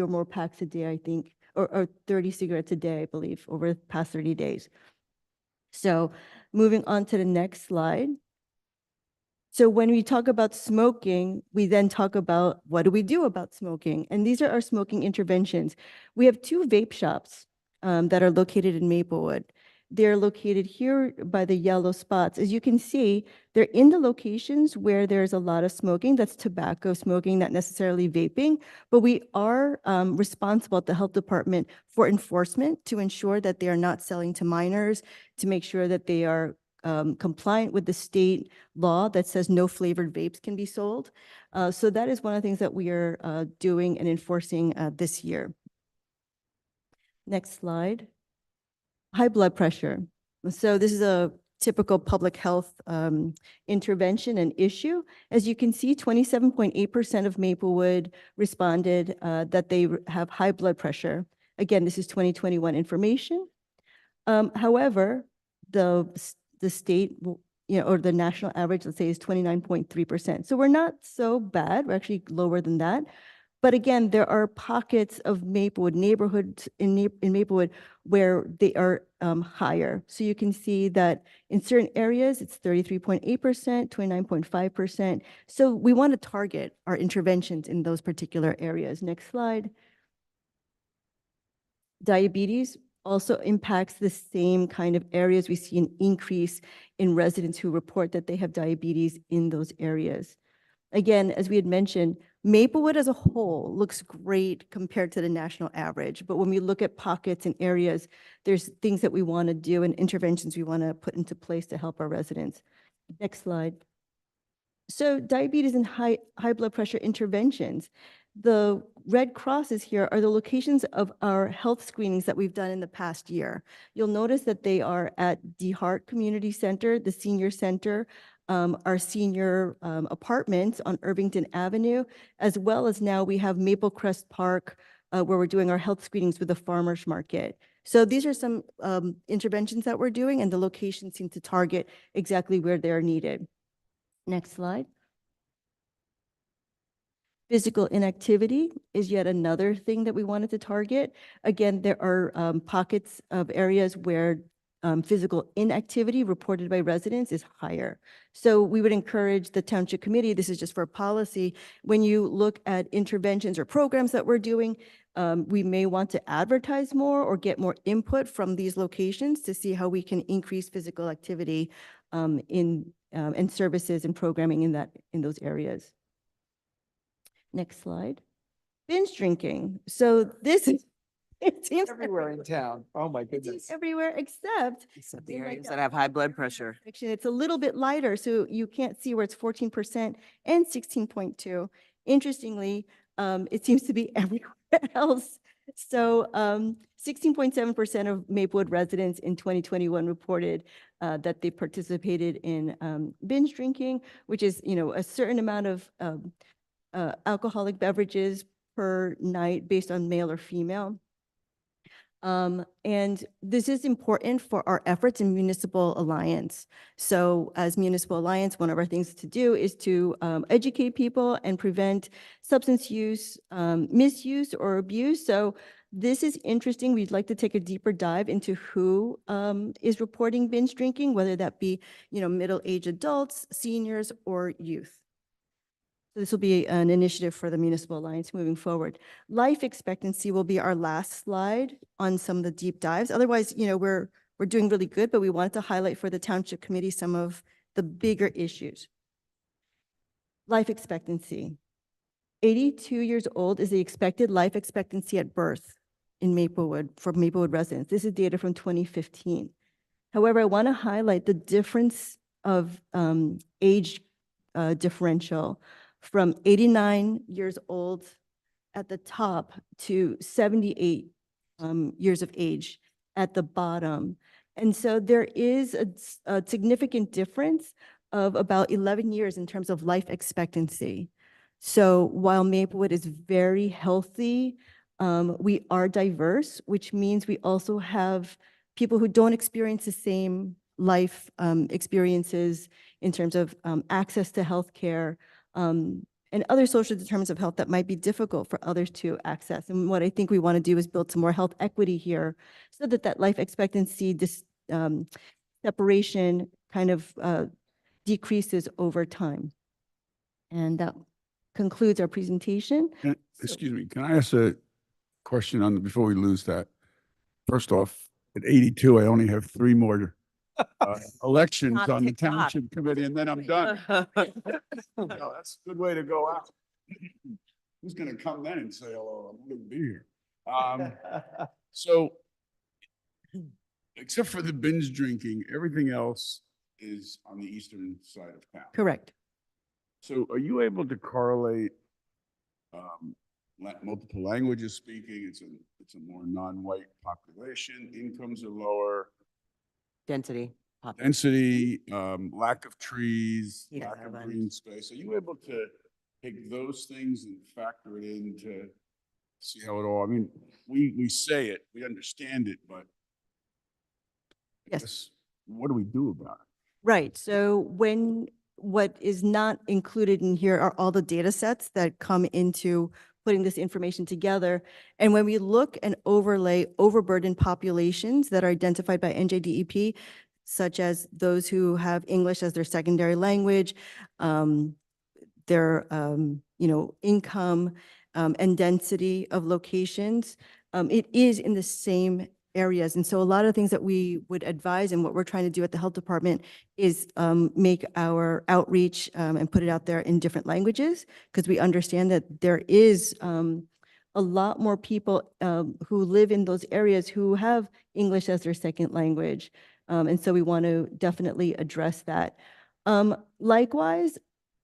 or more packs a day, I think, or 30 cigarettes a day, I believe, over the past 30 days. So moving on to the next slide. So when we talk about smoking, we then talk about what do we do about smoking? And these are our smoking interventions. We have 2 vape shops that are located in Maplewood. They're located here by the yellow spots. As you can see, they're in the locations where there's a lot of smoking. That's tobacco smoking, not necessarily vaping. But we are responsible at the health department for enforcement to ensure that they are not selling to minors, to make sure that they are compliant with the state law that says no flavored vapes can be sold. So that is one of the things that we are doing and enforcing this year. Next slide. High blood pressure. So this is a typical public health intervention and issue. As you can see, 27.8% of Maplewood responded that they have high blood pressure. Again, this is 2021 information. However, the state, or the national average, let's say, is 29.3%. So we're not so bad. We're actually lower than that. But again, there are pockets of Maplewood, neighborhoods in Maplewood where they are higher. So you can see that in certain areas, it's 33.8%, 29.5%. So we want to target our interventions in those particular areas. Next slide. Diabetes also impacts the same kind of areas. We see an increase in residents who report that they have diabetes in those areas. Again, as we had mentioned, Maplewood as a whole looks great compared to the national average. But when we look at pockets and areas, there's things that we want to do and interventions we want to put into place to help our residents. Next slide. So diabetes and high blood pressure interventions. The red crosses here are the locations of our health screenings that we've done in the past year. You'll notice that they are at DeHart Community Center, the senior center, our senior apartments on Irvington Avenue, as well as now we have Maple Crest Park, where we're doing our health screenings with the farmers market. So these are some interventions that we're doing, and the locations seem to target exactly where they're needed. Next slide. Physical inactivity is yet another thing that we wanted to target. Again, there are pockets of areas where physical inactivity reported by residents is higher. So we would encourage the Township Committee, this is just for policy, when you look at interventions or programs that we're doing, we may want to advertise more or get more input from these locations to see how we can increase physical activity and services and programming in those areas. Next slide. Binge drinking. So this is, it seems Everywhere in town. Oh, my it seems goodness. everywhere except The in like areas the that have high blood pressure. section. It's a little bit lighter, so you can't see where it's 14% and 16.2. Interestingly, it seems to be everywhere else. So 16.7% of Maplewood residents in 2021 reported that they participated in binge drinking, which is, you know, a certain amount of alcoholic beverages per night based on male or female. And this is important for our efforts in Municipal Alliance. So as Municipal Alliance, one of our things to do is to educate people and prevent substance use, misuse or abuse. So this is interesting. We'd like to take a deeper dive into who is reporting binge drinking, whether that be, you know, middle-aged adults, seniors, or youth. So this will be an initiative for the Municipal Alliance moving forward. Life expectancy will be our last slide on some of the deep dives. Otherwise, you know, we're doing really good, but we wanted to highlight for the Township Committee some of the bigger issues. Life expectancy. 82 years old is the expected life expectancy at birth in Maplewood for Maplewood residents. This is data from 2015. However, I want to highlight the difference of age differential from 89 years old at the top to 78 years of age at the bottom. And so there is a significant difference of about 11 years in terms of life expectancy. So while Maplewood is very healthy, we are diverse, which means we also have people who don't experience the same life experiences in terms of access to healthcare, and other social determinants of health that might be difficult for others to access. And what I think we want to do is build some more health equity here so that that life expectancy separation kind of decreases over time. And that concludes our presentation. Excuse me, can I ask a question on before we lose that? First off, at 82, I only have 3 more elections Not on the TikTok. Township Committee, and then I'm done. No, that's a good way to go out. Who's gonna come then and say hello? I'm gonna be here. So, except for the binge drinking, everything else is on the eastern side of town. Correct. So are you able to correlate multiple languages speaking? It's a more non-white population, incomes are lower, Density. density, lack of trees, Yeah, lack of urban. green space. Are you able to take those things and factor it in to see how it all, I mean, we say it, we understand it, but I Yes. guess, what do we do about it? Right. So what is not included in here are all the data sets that come into putting this information together. And when we look and overlay overburdened populations that are identified by NJDEP, such as those who have English as their secondary language, their income and density of locations, it is in the same areas. And so a lot of things that we would advise and what we're trying to do at the health department is make our outreach and put it out there in different languages, because we understand that there is a lot more people who live in those areas who have English as their second language. And so we want to definitely address that. Likewise,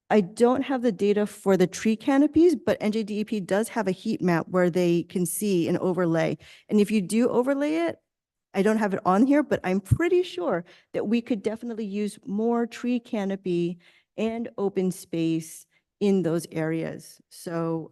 I don't have the data for the tree canopies, but NJDEP does have a heat map where they can see an overlay. And if you do overlay it, I don't have it on here, but I'm pretty sure that we could definitely use more tree canopy and open space in those areas. So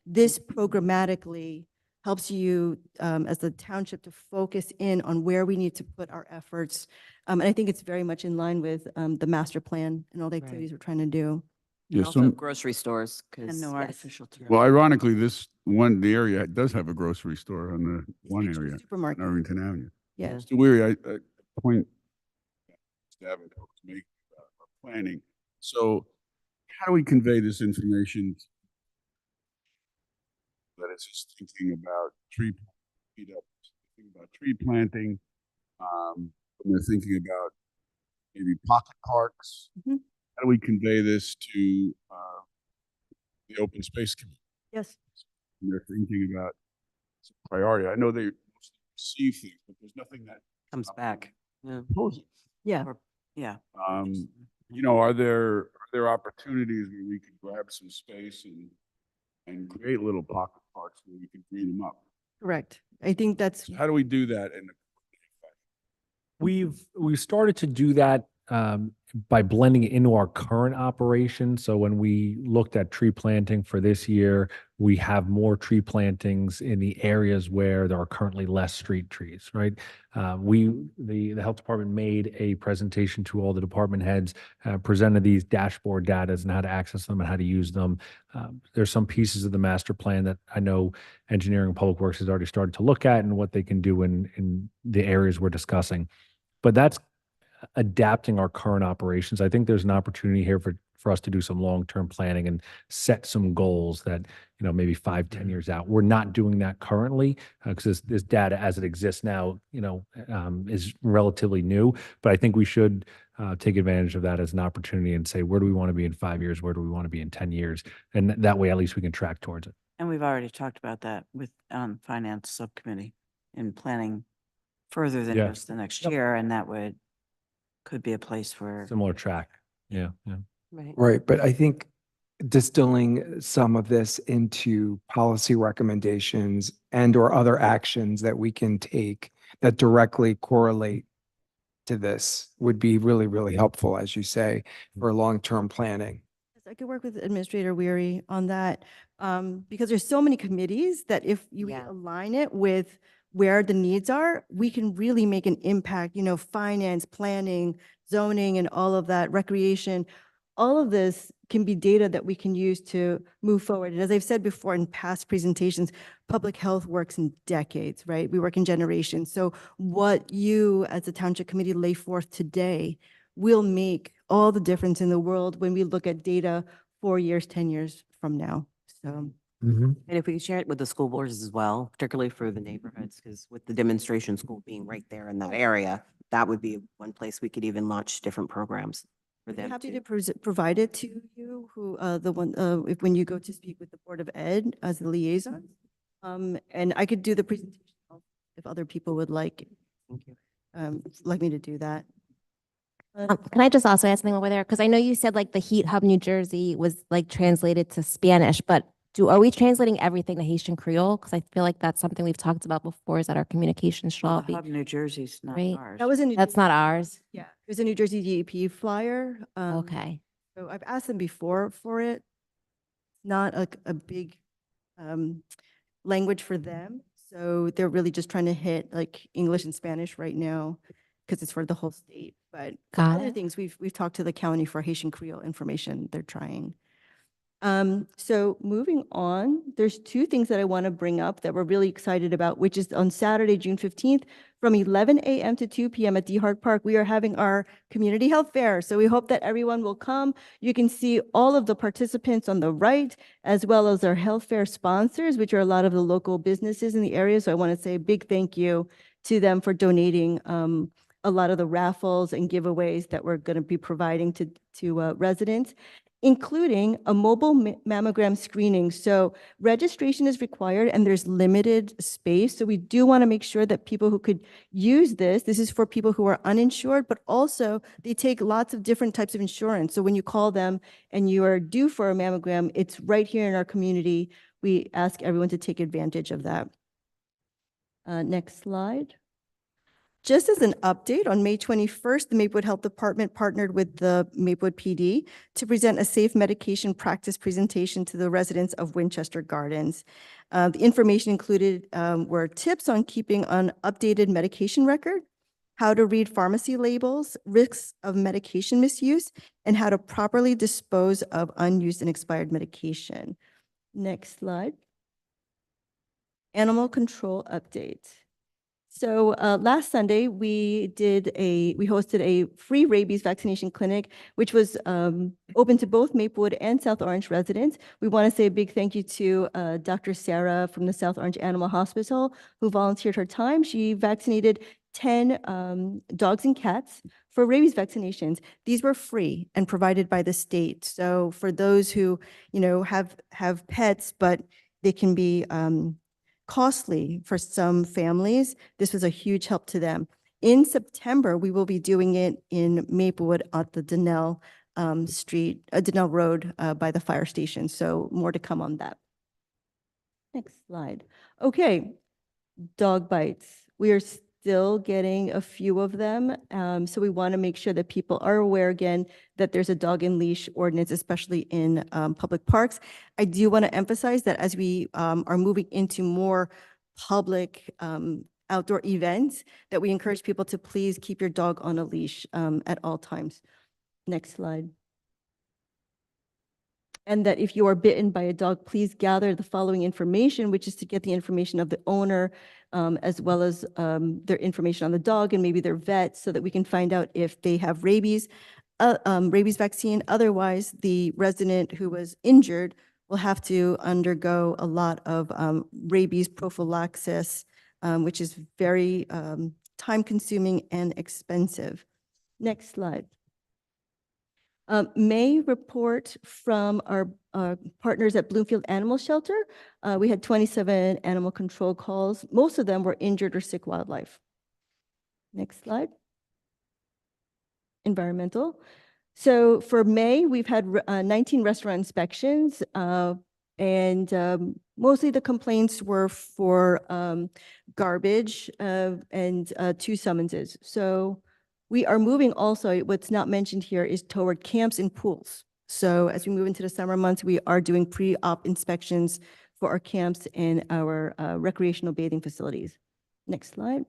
this programmatically helps you as the township to focus in on where we need to put our efforts. And I think it's very much in line with the master plan and all the activities we're trying to do. Yeah, Also some, grocery stores, And because no artificial turf. well, ironically, the area does have a grocery store on the one Actually, area, on supermarket. Irvington Avenue. Yeah. Mr. Weary, I point Davenport was making about our planning. So how do we convey this information that it's just thinking about thinking about tree planting, when they're thinking about maybe pocket parks? Mhm. How do we convey this to the open space committee? Yes. When they're thinking about it's a priority. I know they receive things, but there's nothing that comes back. Yeah. proposes. Yeah. Yeah. You know, are there opportunities where we could grab some space and create little pocket parks where we can green them up? Correct. I think that's So how do we do that? And We've started to do that by blending it into our current operation. So when we looked at tree planting for this year, we have more tree plantings in the areas where there are currently less street trees, right? The health department made a presentation to all the department heads, presented these dashboard data and how to access them and how to use them. There's some pieces of the master plan that I know engineering and public works has already started to look at and what they can do in the areas we're discussing. But that's adapting our current operations. I think there's an opportunity here for us to do some long-term planning and set some goals that, maybe 5-10 years out. We're not doing that currently because this data as it exists now, is relatively new. But I think we should take advantage of that as an opportunity and say, where do we want to be in 5 years? Where do we want to be in 10 years? And that way, at least we can track towards it. And we've already talked about that with finance subcommittee in planning further than Yeah. just the next year, and that could be a place where. Similar track. Yeah. Right. Right, but I think distilling some of this into policy recommendations and or other actions that we can take that directly correlate to this would be really, really helpful, as you say, for long-term planning. I could work with Administrator Weary on that, because there's so many committees that if you align it with where the needs are, we can really make an impact, finance, planning, zoning, and all of that, recreation. All of this can be data that we can use to move forward. And as I've said before in past presentations, public health works in decades, right? We work in generations. So what you as a township committee lay forth today will make all the difference in the world when we look at data 4 years, 10 years from now. So. And if we could share it with the school boards as well, particularly for the neighborhoods, because with the demonstration school being right there in that area, that would be one place we could even launch different programs for I'm them. happy to provide it to you, when you go to speak with the Board of Ed as the liaison. And I could do the presentation if other people would like me to do that. Can I just also add something over there? Because I know you said like the Heat Hub New Jersey was like translated to Spanish, but are we translating everything to Haitian Creole? Because I feel like that's something we've talked about before, is that our communications should all The be. Hub New Jersey's not Right. ours. That was in That's not ours. Yeah, it was a New Jersey DEP flyer. Okay. So I've asked them before for it. It's not a big language for them. So they're really just trying to hit like English and Spanish right now because it's for the whole state. But Got other it. things, we've talked to the county for Haitian Creole information. They're trying. So moving on, there's two things that I want to bring up that we're really excited about, which is on Saturday, June 15th, from 11 a.m. to 2 p.m. at DeHart Park, we are having our community health fair. So we hope that everyone will come. You can see all of the participants on the right, as well as our health fair sponsors, which are a lot of the local businesses in the area. So I want to say a big thank you to them for donating a lot of the raffles and giveaways that we're going to be providing to residents, including a mobile mammogram screening. So registration is required and there's limited space. So we do want to make sure that people who could use this is for people who are uninsured, but also they take lots of different types of insurance. So when you call them and you are due for a mammogram, it's right here in our community. We ask everyone to take advantage of that. Next slide. Just as an update, on May 21st, the Maplewood Health Department partnered with the Maplewood PD to present a safe medication practice presentation to the residents of Winchester Gardens. The information included were tips on keeping an updated medication record, how to read pharmacy labels, risks of medication misuse, and how to properly dispose of unused and expired medication. Next slide. Animal control update. So last Sunday, we hosted a free rabies vaccination clinic, which was open to both Maplewood and South Orange residents. We want to say a big thank you to Dr. Sarah from the South Orange Animal Hospital, who volunteered her time. She vaccinated 10 dogs and cats for rabies vaccinations. These were free and provided by the state. So for those who, have pets, but they can be costly for some families, this was a huge help to them. In September, we will be doing it in Maplewood at the Donnell Donnell Road by the fire station. So more to come on that. Next slide. Okay, dog bites. We are still getting a few of them. So we want to make sure that people are aware again that there's a dog and leash ordinance, especially in public parks. I do want to emphasize that as we are moving into more public outdoor events, that we encourage people to please keep your dog on a leash at all times. Next slide. And that if you are bitten by a dog, please gather the following information, which is to get the information of the owner, as well as their information on the dog and maybe their vet, so that we can find out if they have rabies vaccine. Otherwise, the resident who was injured will have to undergo a lot of rabies prophylaxis, which is very time-consuming and expensive. Next slide. May report from our partners at Bloomfield Animal Shelter. We had 27 animal control calls. Most of them were injured or sick wildlife. Next slide. Environmental. So for May, we've had 19 restaurant inspections, and mostly the complaints were for garbage and 2 summonses. So we are moving also, what's not mentioned here is toward camps and pools. So as we move into the summer months, we are doing pre-op inspections for our camps and our recreational bathing facilities. Next slide.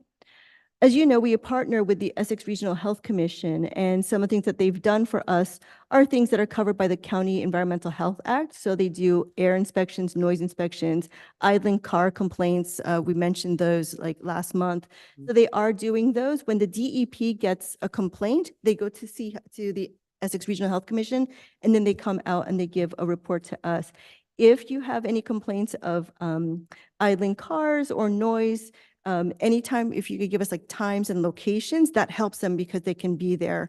As you know, we partner with the Essex Regional Health Commission, and some of the things that they've done for us are things that are covered by the County Environmental Health Act. So they do air inspections, noise inspections, idling car complaints. We mentioned those like last month. So they are doing those. When the DEP gets a complaint, they go to the Essex Regional Health Commission, and then they come out and they give a report to us. If you have any complaints of idling cars or noise, anytime, if you could give us like times and locations, that helps them because they can be there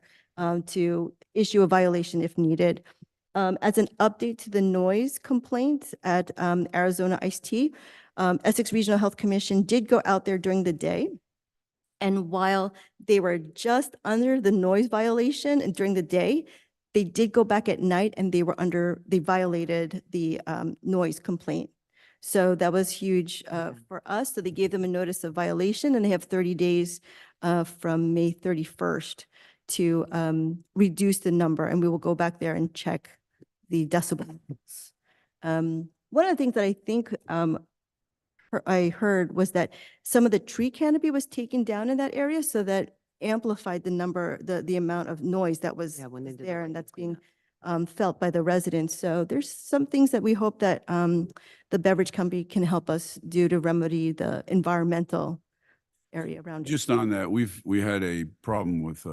to issue a violation if needed. As an update to the noise complaints at Arizona Iced Tea, Essex Regional Health Commission did go out there during the day. And while they were just under the noise violation and during the day, they did go back at night and they violated the noise complaint. So that was huge for us. So they gave them a notice of violation, and they have 30 days from May 31st to reduce the number, and we will go back there and check the decibels. One of the things that I think I heard was that some of the tree canopy was taken down in that area, so that amplified the amount of noise that was there, and that's being felt by the residents. So there's some things that we hope that the beverage company can help us do to remedy the environmental area around it. Just on that, we had a problem with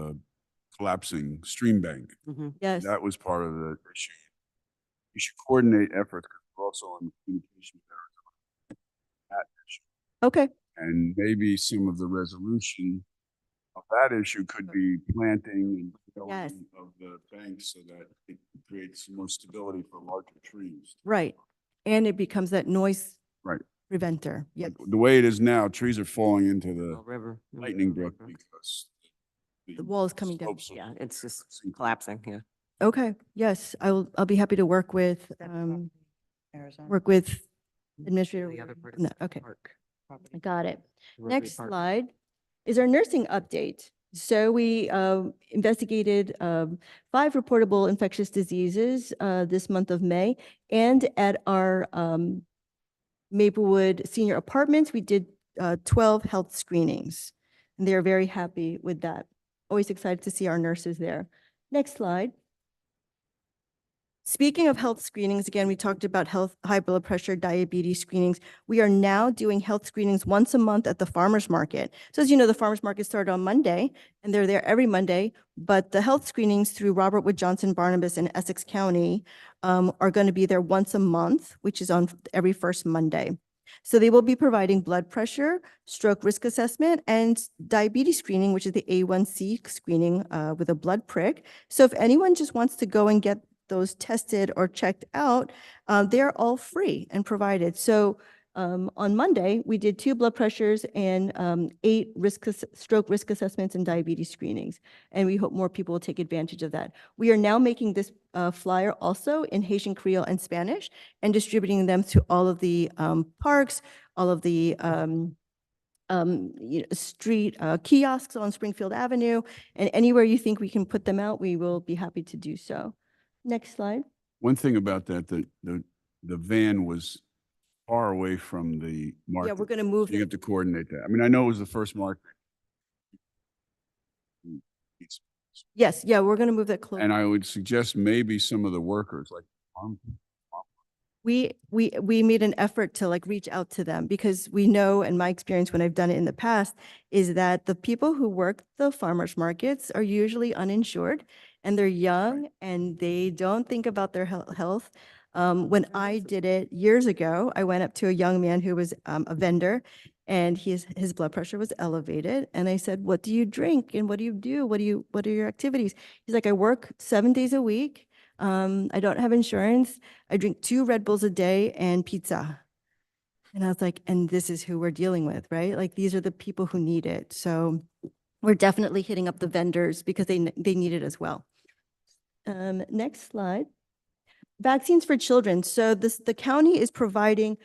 collapsing stream bank. Yes. That was part of the issue. You should coordinate efforts, because we're also on communication with Arizona. That issue. Okay. And maybe some of the resolution of that issue could be planting and development of the banks so that it creates more stability for larger trees. Right. And it becomes that noise Right. preventer. Yes. The way it is now, trees are falling into the River. lightning brook because The wall is coming down. slopes are- Yeah, it's just collapsing, yeah. Okay. Yes, I'll be happy to work with, work with Administrator. The other part is No, the okay. park property. I got it. Rotary Next Park. slide is our nursing update. So we investigated 5 reportable infectious diseases this month of May. And at our Maplewood Senior Apartments, we did 12 health screenings. And they are very happy with that. Always excited to see our nurses there. Next slide. Speaking of health screenings, again, we talked about high blood pressure, diabetes screenings. We are now doing health screenings once a month at the farmer's market. So as you know, the farmer's market started on Monday, and they're there every Monday. But the health screenings through Robert Wood Johnson Barnabas in Essex County are going to be there once a month, which is on every first Monday. So they will be providing blood pressure, stroke risk assessment, and diabetes screening, which is the A1C screening with a blood prick. So if anyone just wants to go and get those tested or checked out, they're all free and provided. So on Monday, we did 2 blood pressures and 8 stroke risk assessments and diabetes screenings. And we hope more people will take advantage of that. We are now making this flyer also in Haitian Creole and Spanish and distributing them to all of the parks, all of the street kiosks on Springfield Avenue, and anywhere you think we can put them out, we will be happy to do so. Next slide. One thing about that, the van was far away from the market. Yeah, we're going to move. So you have to coordinate that. I mean, I know it was the first market. Yes, yeah, we're going to move that closer. And I would suggest maybe some of the workers, like We made an effort to like reach out to them because we know, and my experience when I've done it in the past, is that the people who work the farmers markets are usually uninsured and they're young and they don't think about their health. When I did it years ago, I went up to a young man who was a vendor and his blood pressure was elevated. And I said, "What do you drink? And what do you do? What are your activities?" He's like, "I work 7 days a week. I don't have insurance. I drink 2 Red Bulls a day and pizza." And I was like, and this is who we're dealing with, right? Like, these are the people who need it. So we're definitely hitting up the vendors because they need it as well. Next slide. Vaccines for children. So the county is providing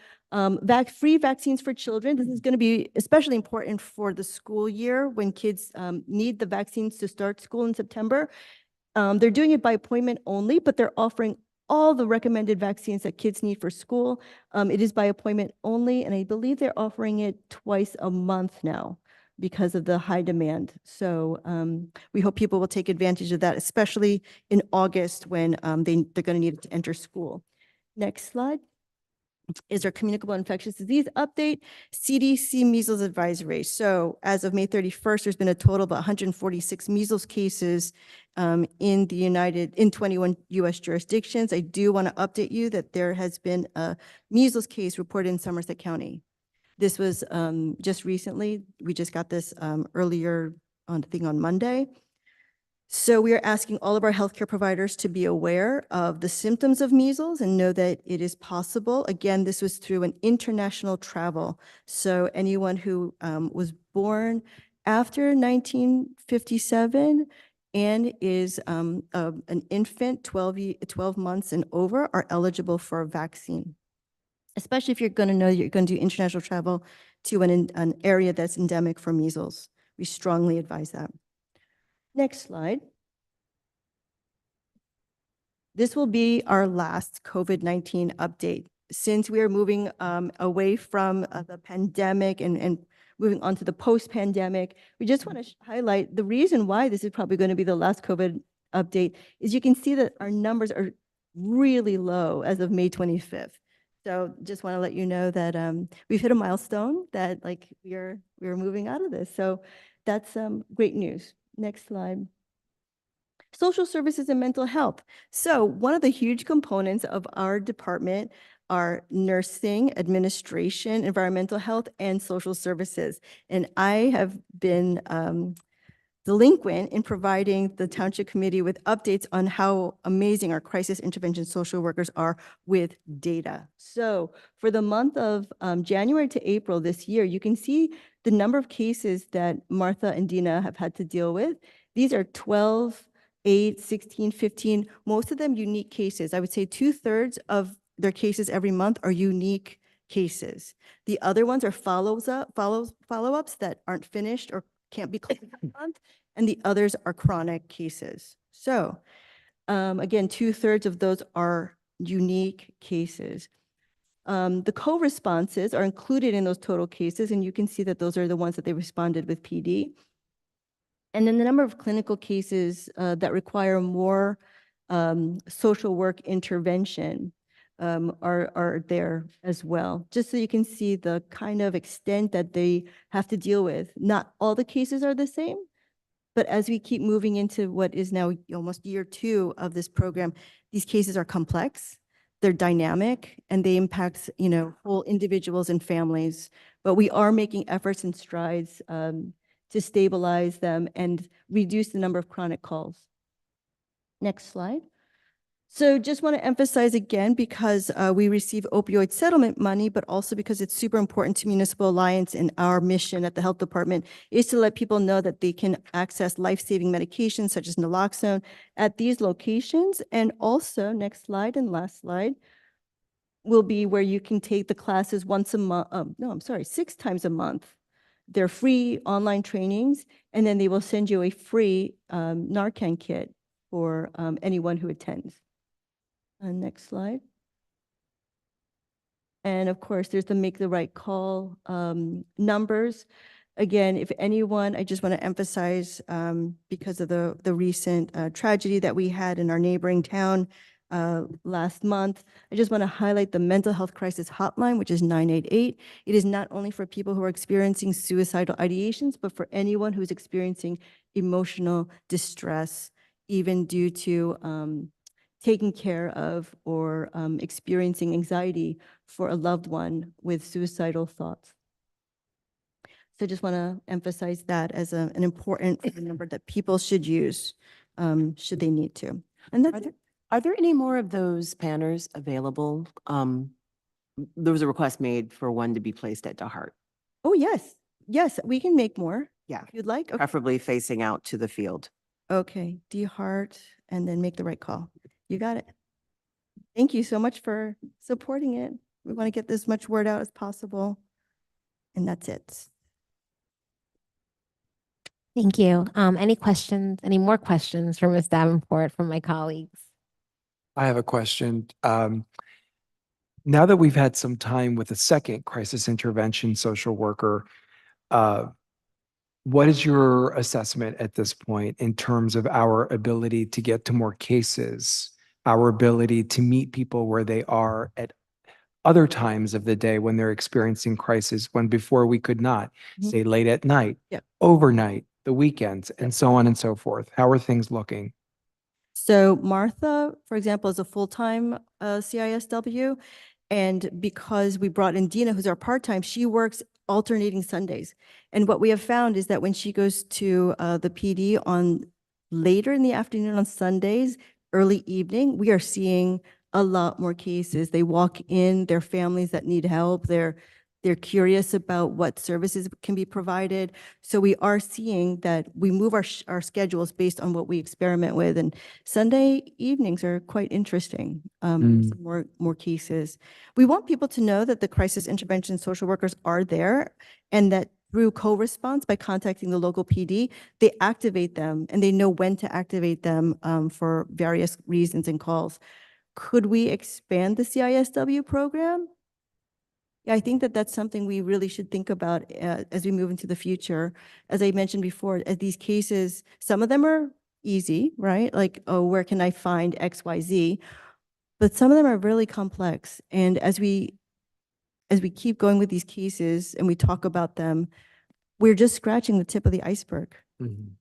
free vaccines for children. This is going to be especially important for the school year when kids need the vaccines to start school in September. They're doing it by appointment only, but they're offering all the recommended vaccines that kids need for school. It is by appointment only, and I believe they're offering it twice a month now because of the high demand. So we hope people will take advantage of that, especially in August when they're going to need it to enter school. Next slide is our communicable infectious disease update, CDC measles advisory. So as of May 31st, there's been a total of 146 measles cases in 21 US jurisdictions. I do want to update you that there has been a measles case reported in Somerset County. This was just recently. We just got this earlier on Monday. So we are asking all of our healthcare providers to be aware of the symptoms of measles and know that it is possible. Again, this was through an international travel. So anyone who was born after 1957 and is an infant 12 months and over are eligible for a vaccine, especially if you're going to know you're going to do international travel to an area that's endemic for measles. We strongly advise that. Next slide. This will be our last COVID-19 update. Since we are moving away from the pandemic and moving on to the post-pandemic, we just want to highlight the reason why this is probably going to be the last COVID update is you can see that our numbers are really low as of May 25th. So just want to let you know that we've hit a milestone that like we're moving out of this. So that's great news. Next slide. Social services and mental health. So one of the huge components of our department are nursing, administration, environmental health, and social services. And I have been delinquent in providing the Township Committee with updates on how amazing our crisis intervention social workers are with data. So for the month of January to April this year, you can see the number of cases that Martha and Dina have had to deal with. These are 12, 8, 16, 15, most of them unique cases. I would say 2/3 of their cases every month are unique cases. The other ones are follow-ups that aren't finished or can't be closed that month, and the others are chronic cases. So again, 2/3 of those are unique cases. The co-responses are included in those total cases, and you can see that those are the ones that they responded with PD. And then the number of clinical cases that require more social work intervention are there as well, just so you can see the kind of extent that they have to deal with. Not all the cases are the same, but as we keep moving into what is now almost year 2 of this program, these cases are complex, they're dynamic, and they impact, whole individuals and families. But we are making efforts and strides to stabilize them and reduce the number of chronic calls. Next slide. So just want to emphasize again, because we receive opioid settlement money, but also because it's super important to Municipal Alliance, and our mission at the Health Department is to let people know that they can access life-saving medications such as naloxone at these locations. And also, next slide and last slide, will be where you can take the classes once a month, 6 times a month. They're free online trainings, and then they will send you a free Narcan kit for anyone who attends. Next slide. And of course, there's the Make the Right Call numbers. Again, if anyone, I just want to emphasize, because of the recent tragedy that we had in our neighboring town last month, I just want to highlight the mental health crisis hotline, which is 988. It is not only for people who are experiencing suicidal ideations, but for anyone who's experiencing emotional distress, even due to taking care of or experiencing anxiety for a loved one with suicidal thoughts. So I just want to emphasize that as an important number that people should use should they need to. And that's Are there any more of those panners available? There was a request made for one to be placed at DeHart. Oh, yes. Yes, we can make more. Yeah. If you'd like. Okay. Preferably facing out to the field. Okay, DeHart, and then Make the Right Call. You got it. Thank you so much for supporting it. We want to get as much word out as possible. And that's it. Thank you. Any questions, any more questions for Ms. Davenport from my colleagues? I have a question. Now that we've had some time with a second crisis intervention social worker, what is your assessment at this point in terms of our ability to get to more cases, our ability to meet people where they are at other times of the day when they're experiencing crisis, when before we could not, say late at night, overnight, the weekends, and so on and so forth? How are things looking? So Martha, for example, is a full-time CISW. And because we brought in Dina, who's our part-time, she works alternating Sundays. And what we have found is that when she goes to the PD on later in the afternoon on Sundays, early evening, we are seeing a lot more cases. They walk in, their families that need help, they're curious about what services can be provided. So we are seeing that we move our schedules based on what we experiment with. And Sunday evenings are quite interesting. More cases. We want people to know that the crisis intervention social workers are there, and that through co-response, by contacting the local PD, they activate them and they know when to activate them for various reasons and calls. Could we expand the CISW program? Yeah, I think that that's something we really should think about as we move into the future. As I mentioned before, as these cases, some of them are, easy, right? Like, oh, where can I find XYZ? But some of them are really complex. And as we keep going with these cases and we talk about them, we're just scratching the tip of the iceberg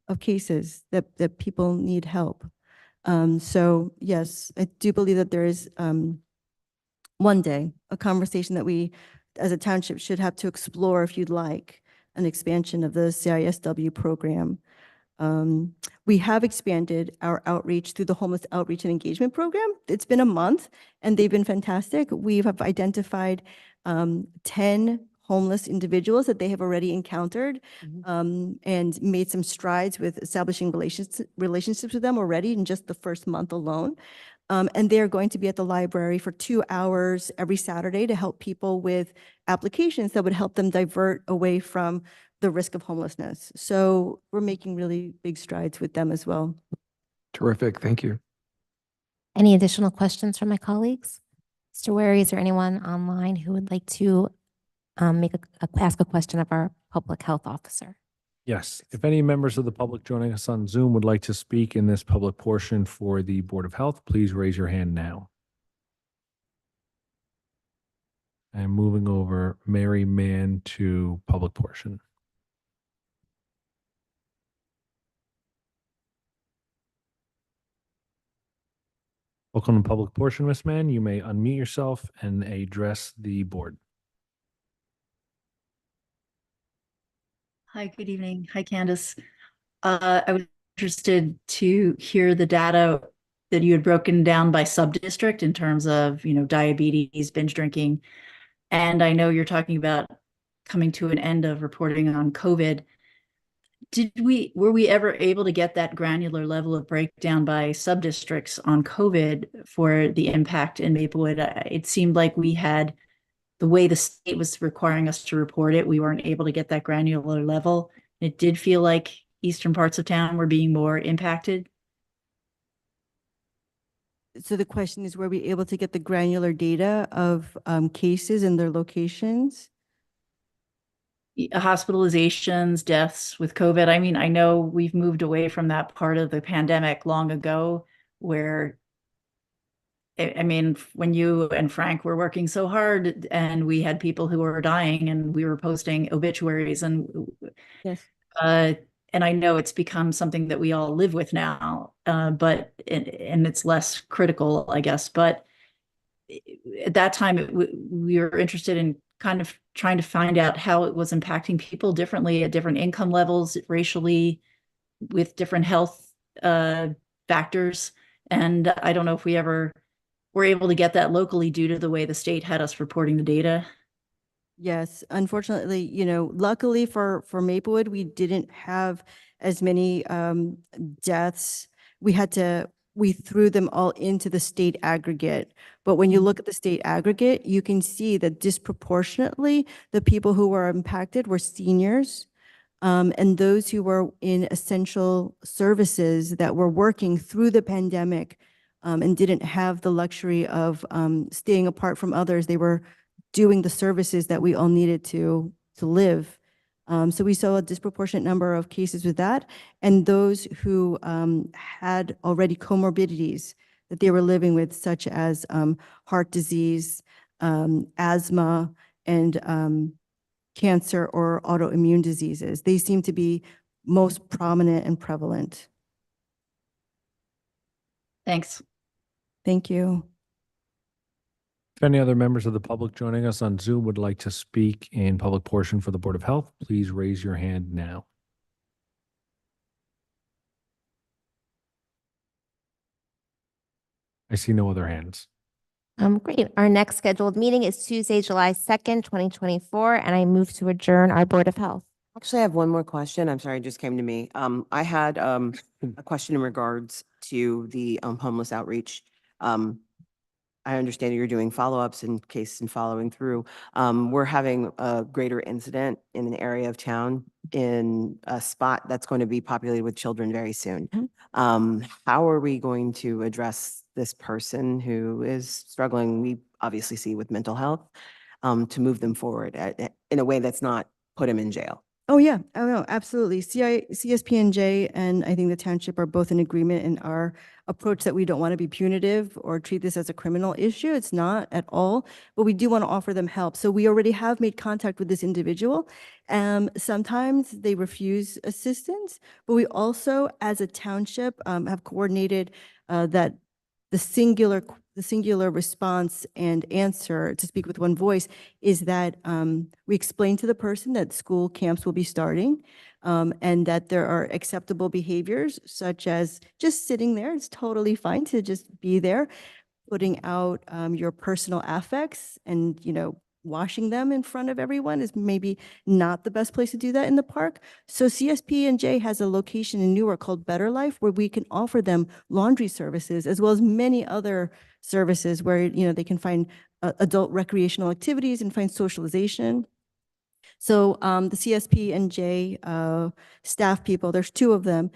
of cases that people need help. So yes, I do believe that there is one day a conversation that we as a township should have to explore, if you'd like, an expansion of the CISW program. We have expanded our outreach through the Homeless Outreach and Engagement Program. It's been a month and they've been fantastic. We have identified 10 homeless individuals that they have already encountered and made some strides with establishing relationships with them already in just the first month alone. And they're going to be at the library for 2 hours every Saturday to help people with applications that would help them divert away from the risk of homelessness. So we're making really big strides with them as well. Terrific. Thank you. Any additional questions from my colleagues? Mr. Wary, is there anyone online who would like to ask a question of our public health officer? Yes, if any members of the public joining us on Zoom would like to speak in this public portion for the Board of Health, please raise your hand now. And moving over Mary Mann to public portion. Welcome to public portion, Ms. Mann. You may unmute yourself and address the board. Hi, good evening. Hi, Candace. I was interested to hear the data that you had broken down by sub-district in terms of, diabetes, binge drinking. And I know you're talking about coming to an end of reporting on COVID. Were we ever able to get that granular level of breakdown by sub-districts on COVID for the impact in Maplewood? It seemed like we had, the way the state was requiring us to report it, we weren't able to get that granular level. It did feel like eastern parts of town were being more impacted. So the question is, were we able to get the granular data of cases and their locations? Hospitalizations, deaths with COVID. I mean, I know we've moved away from that part of the pandemic long ago where, I mean, when you and Frank were working so hard and we had people who were dying and we were posting obituaries and yes. And I know it's become something that we all live with now, but it's less critical, I guess. But at that time, we were interested in kind of trying to find out how it was impacting people differently at different income levels, racially, with different health factors. And I don't know if we ever were able to get that locally due to the way the state had us reporting the data. Yes, unfortunately, luckily for Maplewood, we didn't have as many deaths. We threw them all into the state aggregate. But when you look at the state aggregate, you can see that disproportionately the people who were impacted were seniors and those who were in essential services that were working through the pandemic and didn't have the luxury of staying apart from others. They were doing the services that we all needed to live. So we saw a disproportionate number of cases with that, and those who had already comorbidities that they were living with, such as heart disease, asthma, and cancer or autoimmune diseases. They seem to be most prominent and prevalent. Thanks. Thank you. If any other members of the public joining us on Zoom would like to speak in public portion for the Board of Health, please raise your hand now. I see no other hands. Great. Our next scheduled meeting is Tuesday, July 2nd, 2024, and I move to adjourn our Board of Health. Actually, I have one more question. I'm sorry, it just came to me. I had a question in regards to the homeless outreach. I understand you're doing follow-ups in case and following through. We're having a greater incident in an area of town in a spot that's going to be populated with children very soon. How are we going to address this person who is struggling, we obviously see with mental health, to move them forward in a way that's not put him in jail? Oh, yeah. Oh, no, absolutely. CSP&J and I think the township are both in agreement in our approach that we don't want to be punitive or treat this as a criminal issue. It's not at all, but we do want to offer them help. So we already have made contact with this individual. Sometimes they refuse assistance, but we also, as a township, have coordinated that the singular response and answer, to speak with one voice, is that we explain to the person that school camps will be starting, and that there are acceptable behaviors such as just sitting there. It's totally fine to just be there, putting out your personal affects, and washing them in front of everyone is maybe not the best place to do that in the park. So CSP&J has a location in Newark called Better Life, where we can offer them laundry services as well as many other services where they can find adult recreational activities and find socialization. So the CSP&J staff people, there's two of them,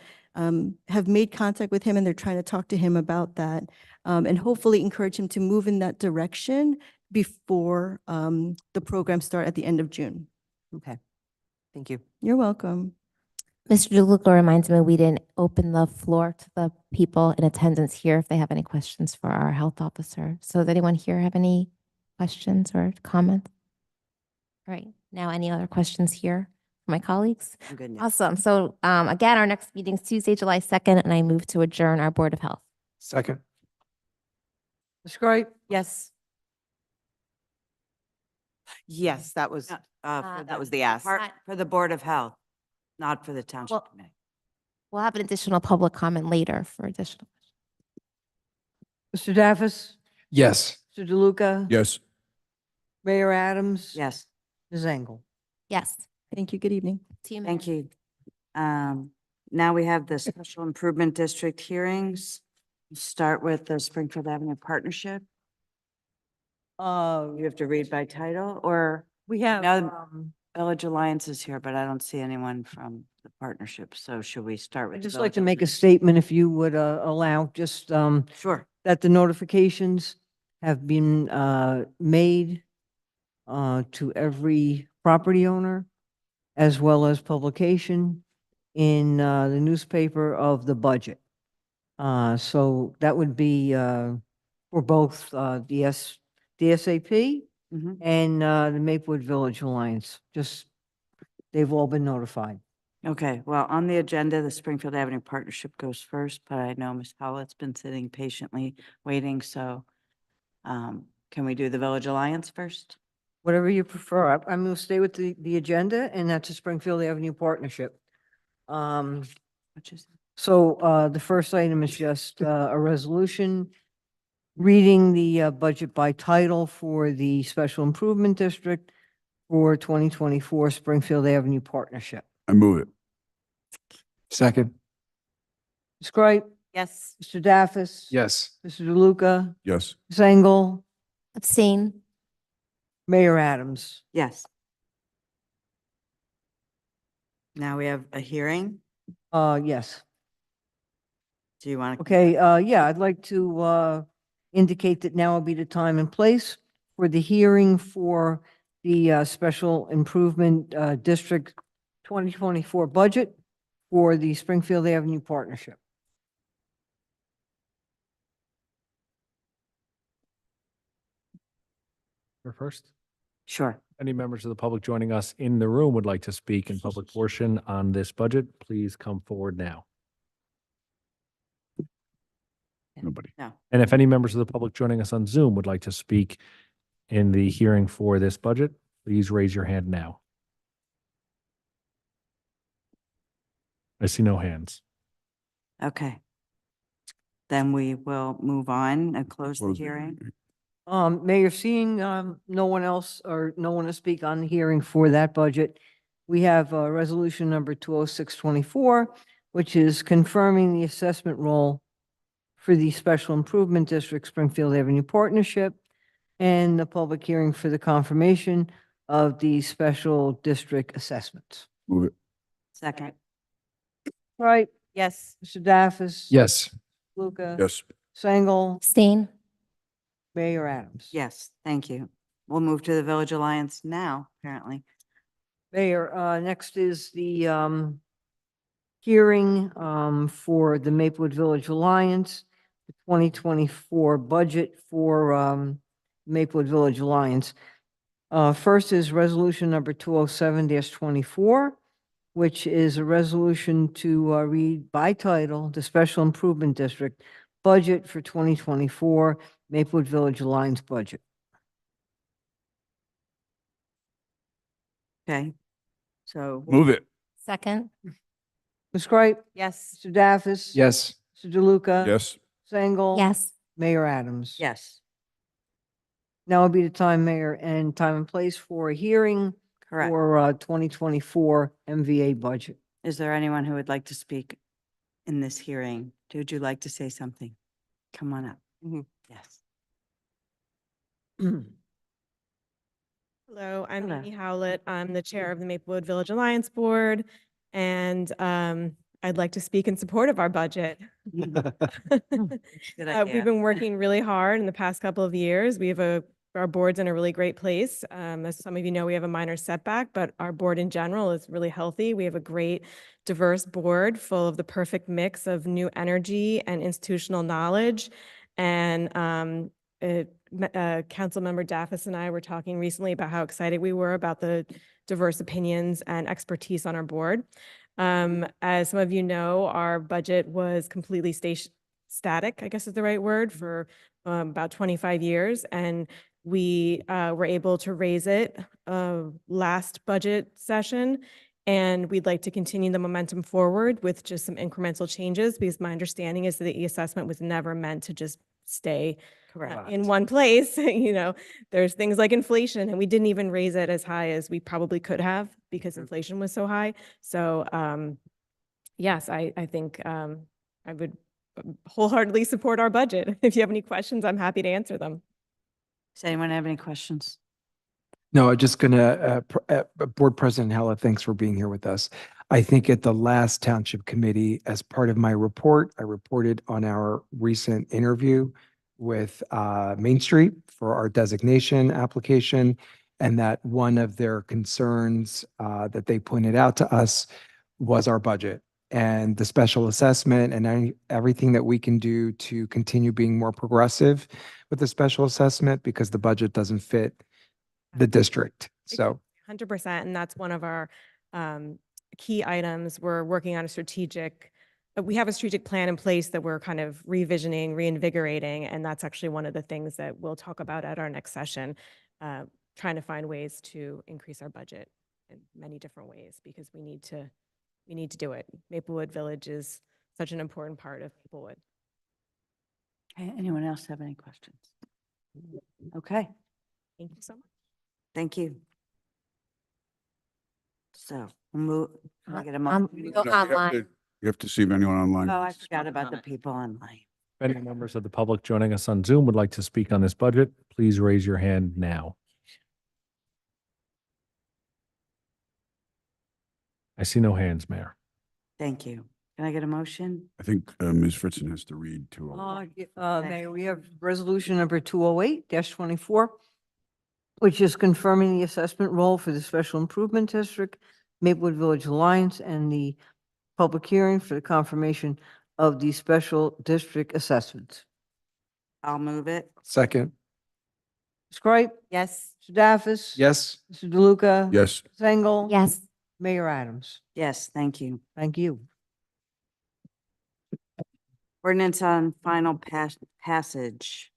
have made contact with him, and they're trying to talk to him about that, and hopefully encourage him to move in that direction before the program start at the end of June. Okay, thank you. You're welcome. Mr. DeLuca reminds me we didn't open the floor to the people in attendance here if they have any questions for our health officer. So does anyone here have any questions or comments? All right, now any other questions here for my colleagues? I'm good now. Awesome. So again, our next meeting is Tuesday, July 2nd, and I move to adjourn our Board of Health. Second. Ms. Gripe? Yes. Yes, that was, that was the ask. For the Board of Health, not for the Township Well- Committee. We'll have an additional public comment later for additional. Mr. Daffis? Yes. Mr. DeLuca? Yes. Mayor Adams? Yes, Ms. Engel? Yes. Thank you. Good evening. To you, Mayor. thank you. Now we have the Special Improvement District hearings. Start with the Springfield Avenue Partnership. You have to read by title, or We have, No, Village Alliance is here, but I don't see anyone from the partnership. So should we start with? I'd the just like to Village make a Alliance? statement, if you would allow, just Sure. that the notifications have been made to every property owner, as well as publication in the newspaper of the budget. So that would be for both DSAP Mhm. and the Maplewood Village Alliance. Just, they've all been notified. Okay, well, on the agenda, the Springfield Avenue Partnership goes first, but I know Ms. Howlett's been sitting patiently waiting, so can we do the Village Alliance first? Whatever you prefer. I'm going to stay with the agenda, and that's a Springfield Avenue Partnership. Which is, So the first item is just a resolution reading the budget by title for the Special Improvement District for 2024 Springfield Avenue Partnership. I move it. Second. Ms. Gripe? Yes. Mr. Daffis? Yes. Mr. DeLuca? Yes. Ms. Engel? Abstain. Mayor Adams? yes. Now we have a hearing. Yes. Do you want to? Okay, yeah, I'd like to indicate that now will be the time and place for the hearing for the Special Improvement District 2024 budget for the Springfield Avenue Partnership. You're first. Sure. Any members of the public joining us in the room would like to speak in public portion on this budget, please come forward now. Nobody. No. And if any members of the public joining us on Zoom would like to speak in the hearing for this budget, please raise your hand now. I see no hands. Okay. Then we will move on and close the Close the hearing. Mayor, seeing no one else or no one to speak on the hearing for that budget, we have resolution number 20624, which is confirming the assessment role for the Special Improvement District Springfield Avenue Partnership and the public hearing for the confirmation of the special district assessments. Move it. Second. Right, Yes. Mr. Daffis? Yes. Luca? Yes. Sengel? Abstain. Mayor Adams? Yes, thank you. We'll move to the Village Alliance now, apparently. Mayor, next is the hearing for the Maplewood Village Alliance, the 2024 budget for Maplewood Village Alliance. First is resolution number 207-24, which is a resolution to read by title, the Special Improvement District budget for 2024, Maplewood Village Alliance budget. Okay, so. Move it. Second. Ms. Wright? Yes. Mr. Daffis? Yes. Mr. DeLuca? Yes. Sengel? Yes. Mayor Adams? Yes, Now would be the time, Mayor, and time and place for a hearing correct. for 2024 MVA budget. Is there anyone who would like to speak in this hearing? Would you like to say something? Come on up. Yes. Hello, I'm Hello. Amy Howlett. I'm the chair of the Maplewood Village Alliance Board, and I'd like to speak in support of our budget. Good We've idea. been working really hard in the past couple of years. We have our board's in a really great place. As some of you know, we have a minor setback, but our board in general is really healthy. We have a great, diverse board full of the perfect mix of new energy and institutional knowledge. And Council Member Daffis and I were talking recently about how excited we were about the diverse opinions and expertise on our board. As some of you know, our budget was completely static, I guess is the right word, for about 25 years. And we were able to raise it last budget session. And we'd like to continue the momentum forward with just some incremental changes, because my understanding is that the e-assessment was never meant to just stay in one place. You know, there's things like inflation, and we didn't even raise it as high as we probably could have because inflation was so high. So yes, I think I would wholeheartedly support our budget. If you have any questions, I'm happy to answer them. Does anyone have any questions? No, I'm just gonna, Board President Hella, thanks for being here with us. I think at the last Township Committee, as part of my report, I reported on our recent interview with Main Street for our designation application, and that one of their concerns that they pointed out to us was our budget and the special assessment and everything that we can do to continue being more progressive with the special assessment, because the budget doesn't fit the district. So 100%. And that's one of our key items. We're working on we have a strategic plan in place that we're kind of revisioning, reinvigorating. And that's actually one of the things that we'll talk about at our next session, trying to find ways to increase our budget in many different ways, because we need to do it. Maplewood Village is such an important part of Maplewood. Okay, anyone else have any questions? Okay, Thank you so much. thank you. So we'll move. Can I get a Go motion? online. You have to see if anyone online. Oh, I forgot about the people online. If any members of the public joining us on Zoom would like to speak on this budget, please raise your hand now. I see no hands, Mayor. Thank you. Can I get a motion? I think Ms. Fritzen has to read to. Mayor, we have resolution number 208-24, which is confirming the assessment role for the Special Improvement District, Maplewood Village Alliance, and the public hearing for the confirmation of the special district assessments. I'll move it. second, Ms. Wright? Yes. Mr. Daffis? yes. Mr. DeLuca? Yes. Sengel? Yes. Mayor Adams? Yes, thank you. Thank you. Ordinance on final passage.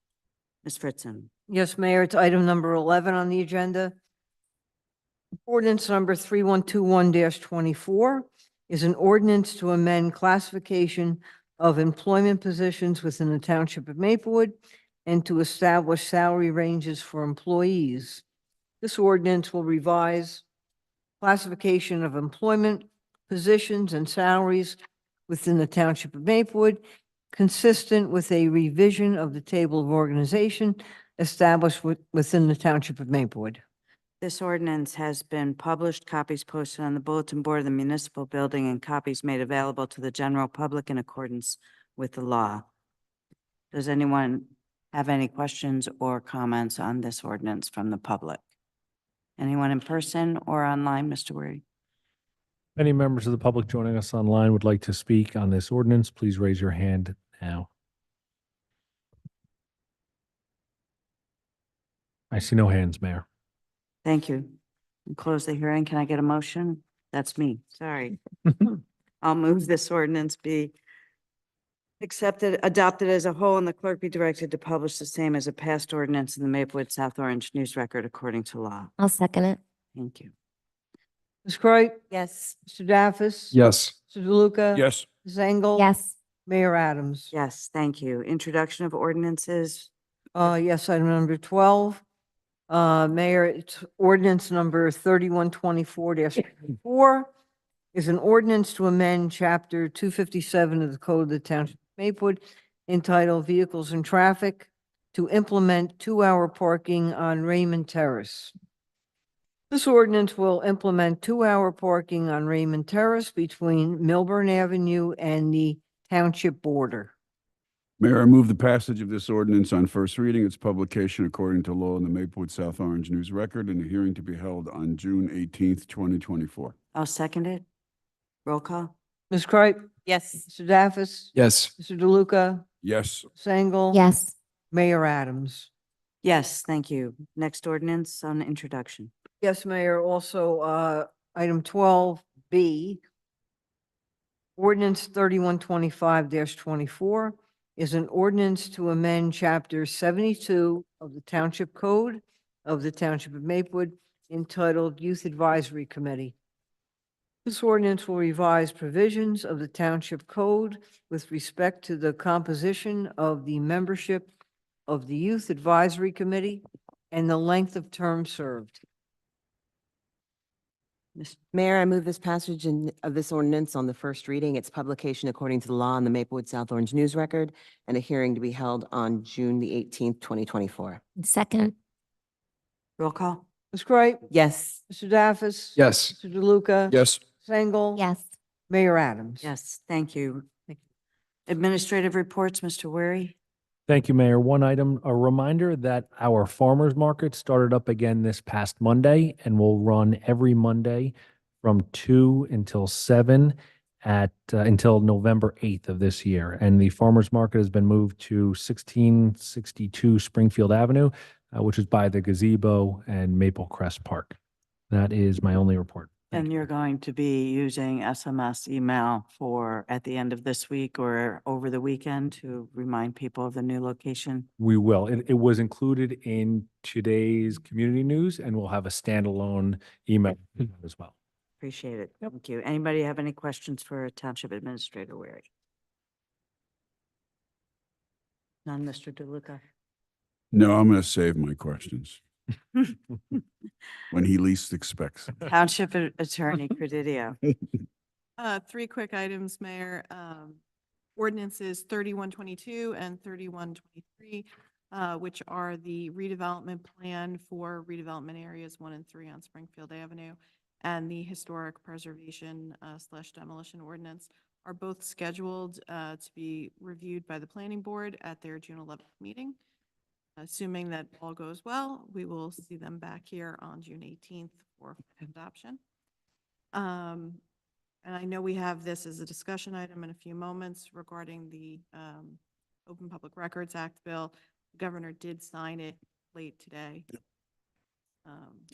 Ms. Fritzen. Yes, Mayor, it's item number 11 on the agenda. Ordinance number 3121-24 is an ordinance to amend classification of employment positions within the Township of Maplewood and to establish salary ranges for employees. This ordinance will revise classification of employment positions and salaries within the Township of Maplewood, consistent with a revision of the table of organization established within the Township of Maplewood. This ordinance has been published, copies posted on the bulletin board of the municipal building, and copies made available to the general public in accordance with the law. Does anyone have any questions or comments on this ordinance from the public? Anyone in person or online, Mr. Wery? Any members of the public joining us online would like to speak on this ordinance, please raise your hand now. I see no hands, Mayor. Thank you. Close the hearing. Can I get a motion? That's me, sorry. I'll move this ordinance be adopted as a whole, and the clerk be directed to publish the same as a past ordinance in the Maplewood South Orange News Record according to law. I'll second it. Thank you. Ms. Croy, Yes. Mr. Daffis. Yes. Mr. DeLuca. Yes. Ms. Engel. Yes. Mayor Adams. Yes, thank you. Introduction of ordinances. Yes, item number 12. Mayor, it's ordinance number 3124-4 is an ordinance to amend chapter 257 of the Code of the Township of Maplewood entitled Vehicles and Traffic to implement 2-hour parking on Raymond Terrace. This ordinance will implement 2-hour parking on Raymond Terrace between Milburn Avenue and the township border. Mayor, I move the passage of this ordinance on first reading, its publication according to law in the Maplewood South Orange News Record, and a hearing to be held on June 18th, 2024. I'll second it. Roll call. Ms. Cripe? Yes. Mr. Daffis? Yes. Mr. DeLuca? Yes. Sengel? Yes. Mayor Adams? Yes, thank you. Next ordinance on introduction. Yes, Mayor. Also, item 12B, ordinance 3125-24 is an ordinance to amend chapter 72 of the Township Code of the Township of Maplewood entitled Youth Advisory Committee. This ordinance will revise provisions of the Township Code with respect to the composition of the membership of the Youth Advisory Committee and the length of term served. Mayor, I move this passage of this ordinance on the first reading, its publication according to the law in the Maplewood South Orange News Record, and a hearing to be held on June the 18th, 2024. Second. Roll call. Ms. Cripe? Yes. Mr. Daffis? Yes. Mr. DeLuca? Yes. Sengel? Yes. Mayor Adams? Yes, thank you. Administrative reports, Mr. Wery. Thank you, Mayor. One item, a reminder that our farmers market started up again this past Monday and will run every Monday from 2 until 7 until November 8th of this year. And the farmers market has been moved to 1662 Springfield Avenue, which is by the gazebo and Maple Crest Park. That is my only report. And you're going to be using SMS email at the end of this week or over the weekend to remind people of the new location? We will. It was included in today's community news, and we'll have a standalone email as well. Appreciate it. Thank you. Anybody have any questions for Township Administrator Wery? None, Mr. DeLuca? No, I'm going to save my questions when he least expects. Township Attorney Credidio. 3 quick items, Mayor. Ordinances 3122 and 3123, which are the redevelopment plan for redevelopment areas 1 and 3 on Springfield Avenue, and the historic preservation / demolition ordinance, are both scheduled to be reviewed by the planning board at their June 11th meeting. Assuming that all goes well, we will see them back here on June 18th for adoption. And I know we have this as a discussion item in a few moments regarding the Open Public Records Act bill. The governor did sign it late today.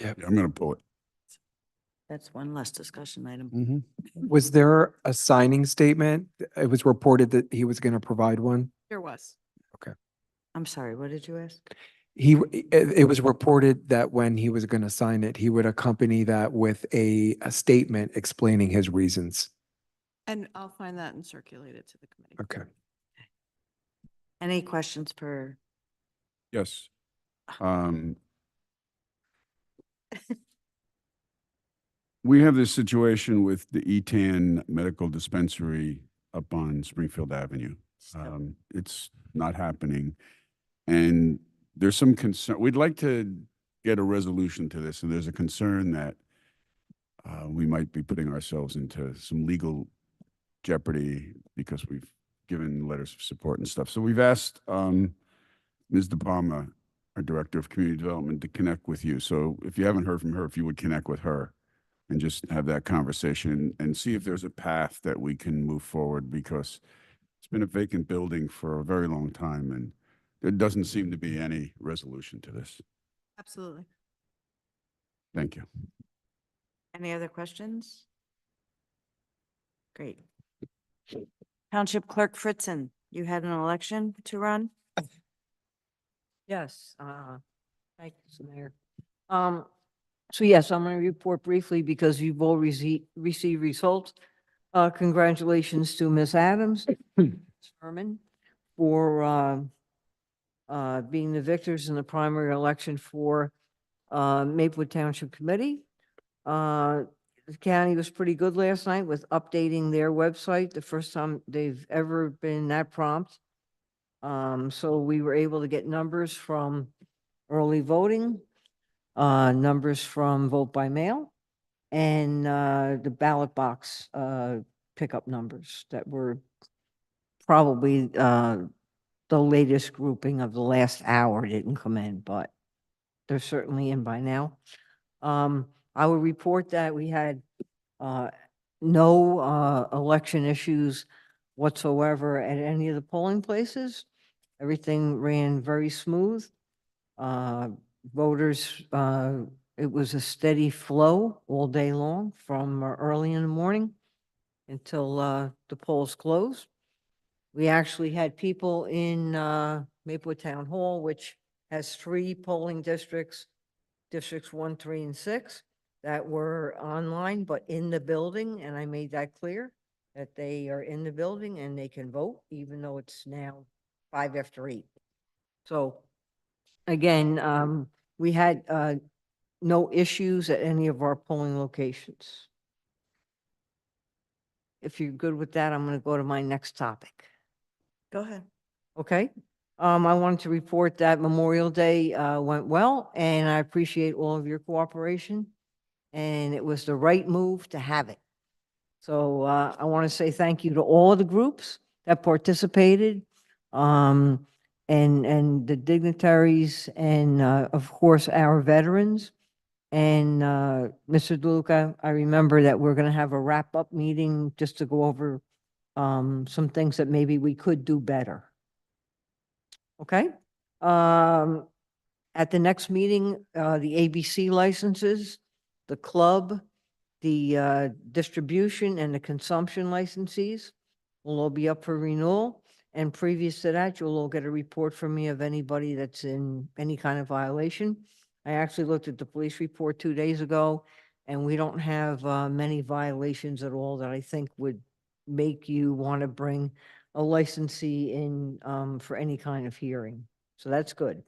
Yeah, I'm going to pull it. That's one less discussion item. Was there a signing statement? It was reported that he was going to provide one. There was. Okay. I'm sorry, what did you ask? It was reported that when he was going to sign it, he would accompany that with a statement explaining his reasons. And I'll find that and circulate it to the committee. Okay. Any questions for? Yes. We have this situation with the ETAN medical dispensary up on Springfield Avenue. It's not happening. And there's some concern. We'd like to get a resolution to this. And there's a concern that we might be putting ourselves into some legal jeopardy because we've given letters of support and stuff. So we've asked Ms. De Palma, our Director of Community Development, to connect with you. So if you haven't heard from her, if you would connect with her and just have that conversation and see if there's a path that we can move forward, because it's been a vacant building for a very long time, and there doesn't seem to be any resolution to this. Absolutely. Thank you. Any other questions? Great. Township Clerk Fritzen, you had an election to run? Yes, thank you, Mayor. So yes, I'm going to report briefly because you've all received results. Congratulations to Ms. Adams, Herman, for being the victors in the primary election for Maplewood Township Committee. The county was pretty good last night with updating their website, the first time they've ever been that prompt. So we were able to get numbers from early voting, numbers from vote by mail, and the ballot box pickup numbers that were probably the latest grouping of the last hour didn't come in, but they're certainly in by now. I will report that we had no election issues whatsoever at any of the polling places. Everything ran very smooth. Voters, it was a steady flow all day long from early in the morning until the polls closed. We actually had people in Maplewood Town Hall, which has 3 polling districts, districts 1, 3, and 6, that were online, but in the building. And I made that clear that they are in the building and they can vote, even though it's now 5 after 8. So again, we had no issues at any of our polling locations. If you're good with that, I'm going to go to my next topic. Go ahead. Okay. I wanted to report that Memorial Day went well, and I appreciate all of your cooperation. And it was the right move to have it. So I want to say thank you to all of the groups that participated, and the dignitaries, and of course our veterans. And Mr. DeLuca, I remember that we're going to have a wrap-up meeting just to go over some things that maybe we could do better. Okay. At the next meeting, the ABC licenses, the club, the distribution, and the consumption licensees will all be up for renewal. And previous to that, you'll all get a report from me of anybody that's in any kind of violation. I actually looked at the police report 2 days ago, and we don't have many violations at all that I think would make you want to bring a licensee in for any kind of hearing. So that's good.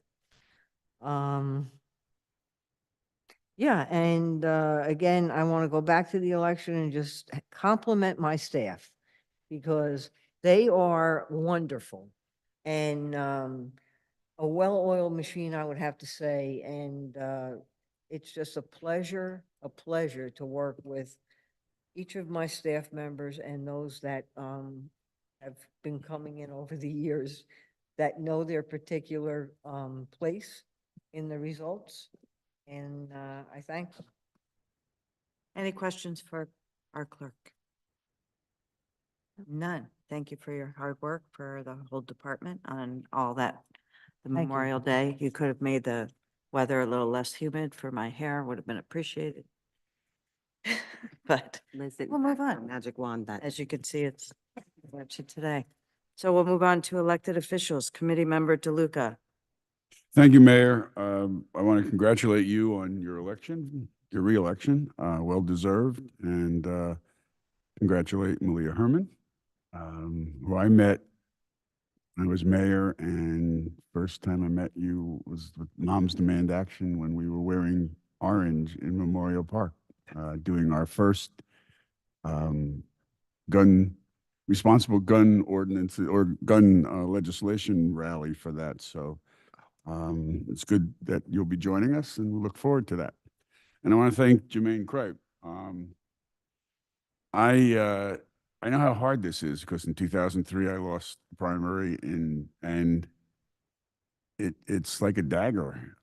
Yeah, and again, I want to go back to the election and just compliment my staff, because they are wonderful, and a well-oiled machine, I would have to say. And it's just a pleasure to work with each of my staff members and those that have been coming in over the years that know their particular place in the results. And I thank them. Any questions for our clerk? None. Thank you for your hard work, for the whole department on all that. The Thank you. Memorial Day, you could have made the weather a little less humid for my hair, would have been appreciated. But Liz didn't we'll move have a on. magic wand that. As you can see, it's watching today. So we'll move on to elected officials. Committee Member DeLuca. Thank you, Mayor. I want to congratulate you on your election, your reelection, well-deserved, and congratulate Malia Herman, who I met when I was mayor, and first time I met you was with Moms Demand Action when we were wearing orange in Memorial Park, doing our first responsible gun ordinance or gun legislation rally for that. So it's good that you'll be joining us, and we look forward to that. And I want to thank Jermaine Craig. I know how hard this is, because in 2003 I lost the primary, and it's like a dagger,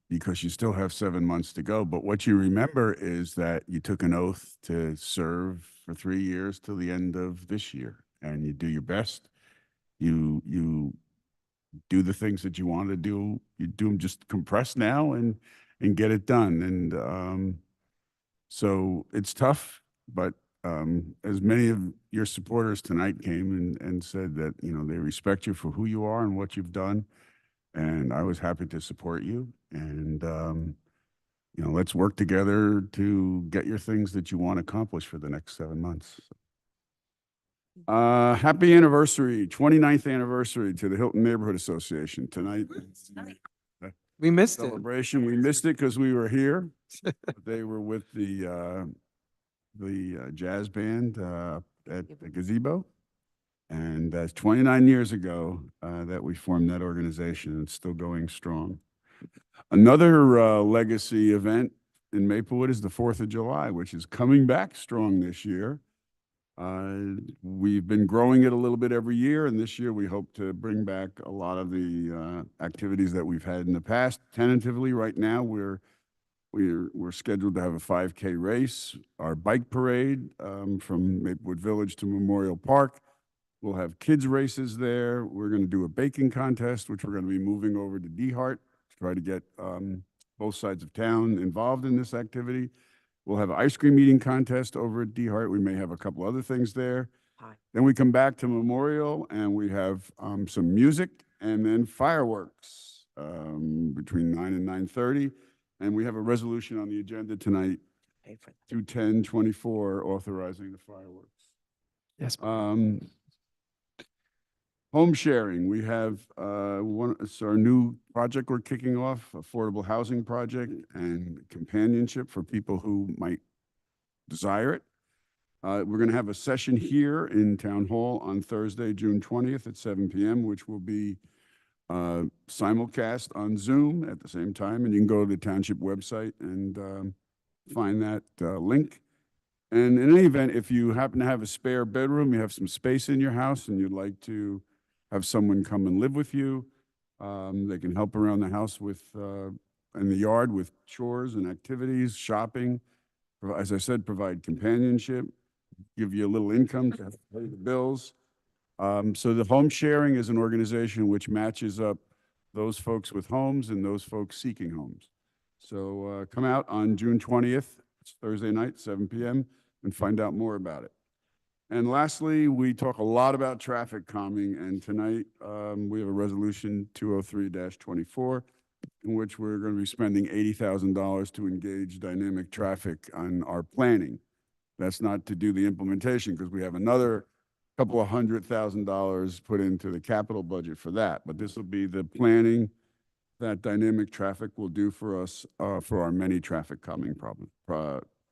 because you still have 7 months to go. But what you remember is that you took an oath to serve for 3 years till the end of this year, and you do your best. You do the things that you want to do. You do them just compressed now and get it done. And so it's tough, but as many of your supporters tonight came and said that, you know, they respect you for who you are and what you've done. And I was happy to support you. And, you know, let's work together to get your things that you want to accomplish for the next 7 months. Happy anniversary, 29th anniversary to the Hilton Neighborhood Association tonight. We missed it. Celebration. We missed it because we were here. They were with the jazz band at the gazebo. And that's 29 years ago that we formed that organization. It's still going strong. Another legacy event in Maplewood is the 4th of July, which is coming back strong this year. We've been growing it a little bit every year, and this year we hope to bring back a lot of the activities that we've had in the past. Tentatively, right now, we're scheduled to have a 5K race, our bike parade from Maplewood Village to Memorial Park. We'll have kids races there. We're going to do a baking contest, which we're going to be moving over to DeHart to try to get both sides of town involved in this activity. We'll have an ice cream eating contest over at DeHart. We may have a couple other things there. Then we come back to Memorial and we have some music and then fireworks between 9 and 9:30. And we have a resolution on the agenda tonight, 21024, authorizing the fireworks. Yes. Home sharing, we have it's our new project we're kicking off, affordable housing project and companionship for people who might desire it. We're going to have a session here in Town Hall on Thursday, June 20th at 7 p.m., which will be simulcast on Zoom at the same time. And you can go to the Township website and find that link. And in any event, if you happen to have a spare bedroom, you have some space in your house and you'd like to have someone come and live with you, they can help around the house with, in the yard with chores and activities, shopping. As I said, provide companionship, give you a little income to pay the bills. So the home sharing is an organization which matches up those folks with homes and those folks seeking homes. So come out on June 20th, it's Thursday night, 7 p.m., and find out more about it. And lastly, we talk a lot about traffic calming, and tonight we have a resolution 203-24 in which we're going to be spending $80,000 to engage dynamic traffic on our planning. That's not to do the implementation because we have another couple of $100,000 put into the capital budget for that. But this will be the planning that dynamic traffic will do for us for our many traffic calming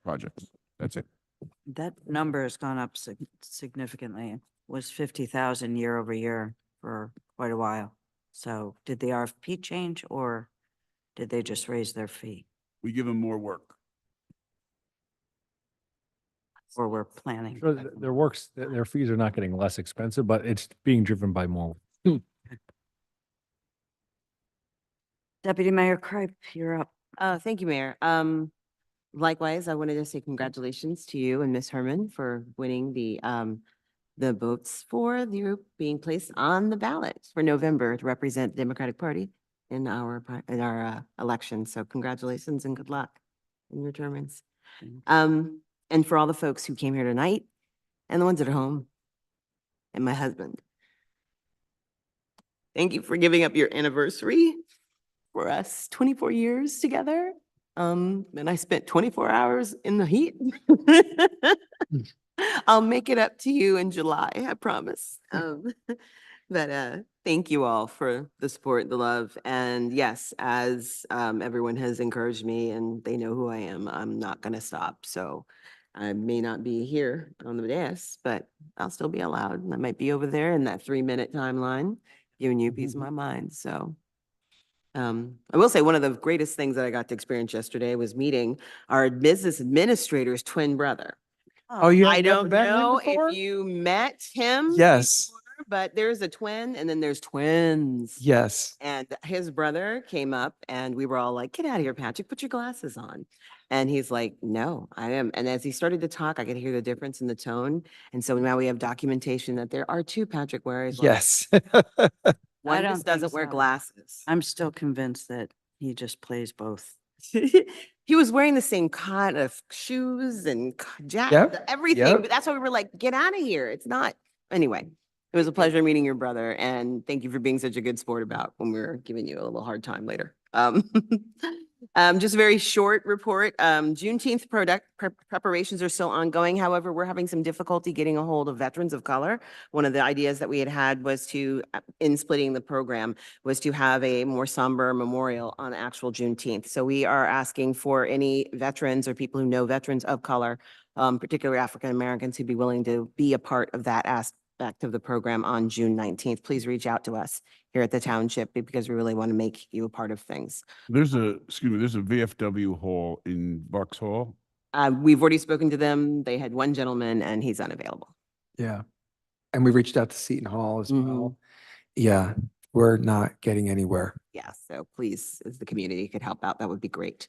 projects. That's it. That number has gone up significantly. It was 50,000 year over year for quite a while. So did the RFP change or did they just raise their fee? We give them more work. Or we're planning? So their fees are not getting less expensive, but it's being driven by more. Deputy Mayor Kripe, you're up. Thank you, Mayor. Likewise, I wanted to say congratulations to you and Ms. Herman for winning the votes for you being placed on the ballot for November to represent the Democratic Party in our election. So congratulations and good luck in your tournaments. And for all the folks who came here tonight and the ones at home and my husband, thank you for giving up your anniversary for us, 24 years together. And I spent 24 hours in the heat. I'll make it up to you in July, I promise. But thank you all for the support, the love. And yes, as everyone has encouraged me and they know who I am, I'm not going to stop. So I may not be here on the dais, but I'll still be allowed. I might be over there in that 3-minute timeline, giving you a piece of my mind. So I will say one of the greatest things that I got to experience yesterday was meeting our business administrator's twin brother. Oh, you I have don't met him know before? if you met him. Yes. but there's a twin and then there's twins. Yes. And his brother came up and we were all like, get out of here, Patrick, put your glasses on. And he's like, no, I am. And as he started to talk, I could hear the difference in the tone. And so now we have documentation that there are two Patrick Warehams. Yes. One don't just doesn't think wear so. glasses. I'm still convinced that he just plays both. He was wearing the same kind of shoes and Yep, everything, yep. but that's why we were like, get out of here. It's not. Anyway, it was a pleasure meeting your brother, and thank you for being such a good sport about when we were giving you a little hard time later. Just a very short report. Juneteenth preparations are still ongoing. However, we're having some difficulty getting a hold of veterans of color. One of the ideas that we had was to, in splitting the program, was to have a more somber memorial on actual Juneteenth. So we are asking for any veterans or people who know veterans of color, particularly African Americans, who'd be willing to be a part of that aspect of the program on June 19th. Please reach out to us here at the Township because we really want to make you a part of things. There's a VFW hall in Bucks Hall. We've already spoken to them. They had one gentleman and he's unavailable. Yeah. And we reached out to Seton Hall as Mhm. well. Yeah, we're not getting anywhere. Yeah, so please, if the community could help out, that would be great.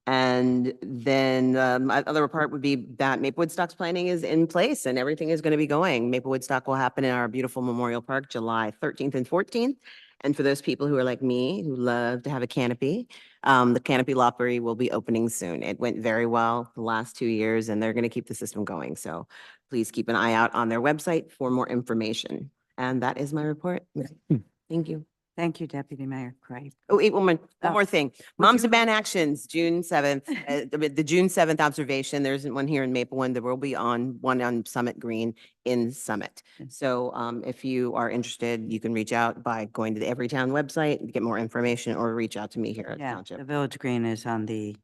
And then my other part would be that Maple Woodstock's planning is in place and everything is going to be going. Maple Woodstock will happen in our beautiful Memorial Park, July 13th and 14th. And for those people who are like me, who love to have a canopy, the canopy lottery will be opening soon. It went very well the last 2 years and they're going to keep the system going. So please keep an eye out on their website for more information. And that is my report. Thank you. Thank you, Deputy Mayor Craig. Oh, wait, one Oh. more thing. Moms and Band Actions, June 7th, the June 7th observation. There isn't one here in Maplewood. There will be one on Summit Green in Summit. So if you are interested, you can reach out by going to the Everytown website and get more information or reach out to me here at Yeah, Township. the Village Green is on the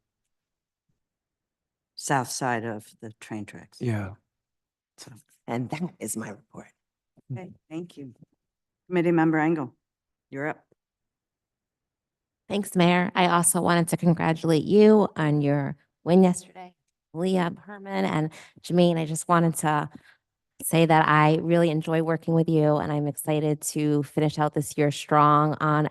south side of the train tracks. Yeah. So, And that is my report. okay, thank you. Committee Member Engel, you're up. Thanks, Mayor. I also wanted to congratulate you on your win yesterday. Leah, Herman, and Jermaine, I just wanted to say that I really enjoy working with you and I'm excited to finish out this year strong on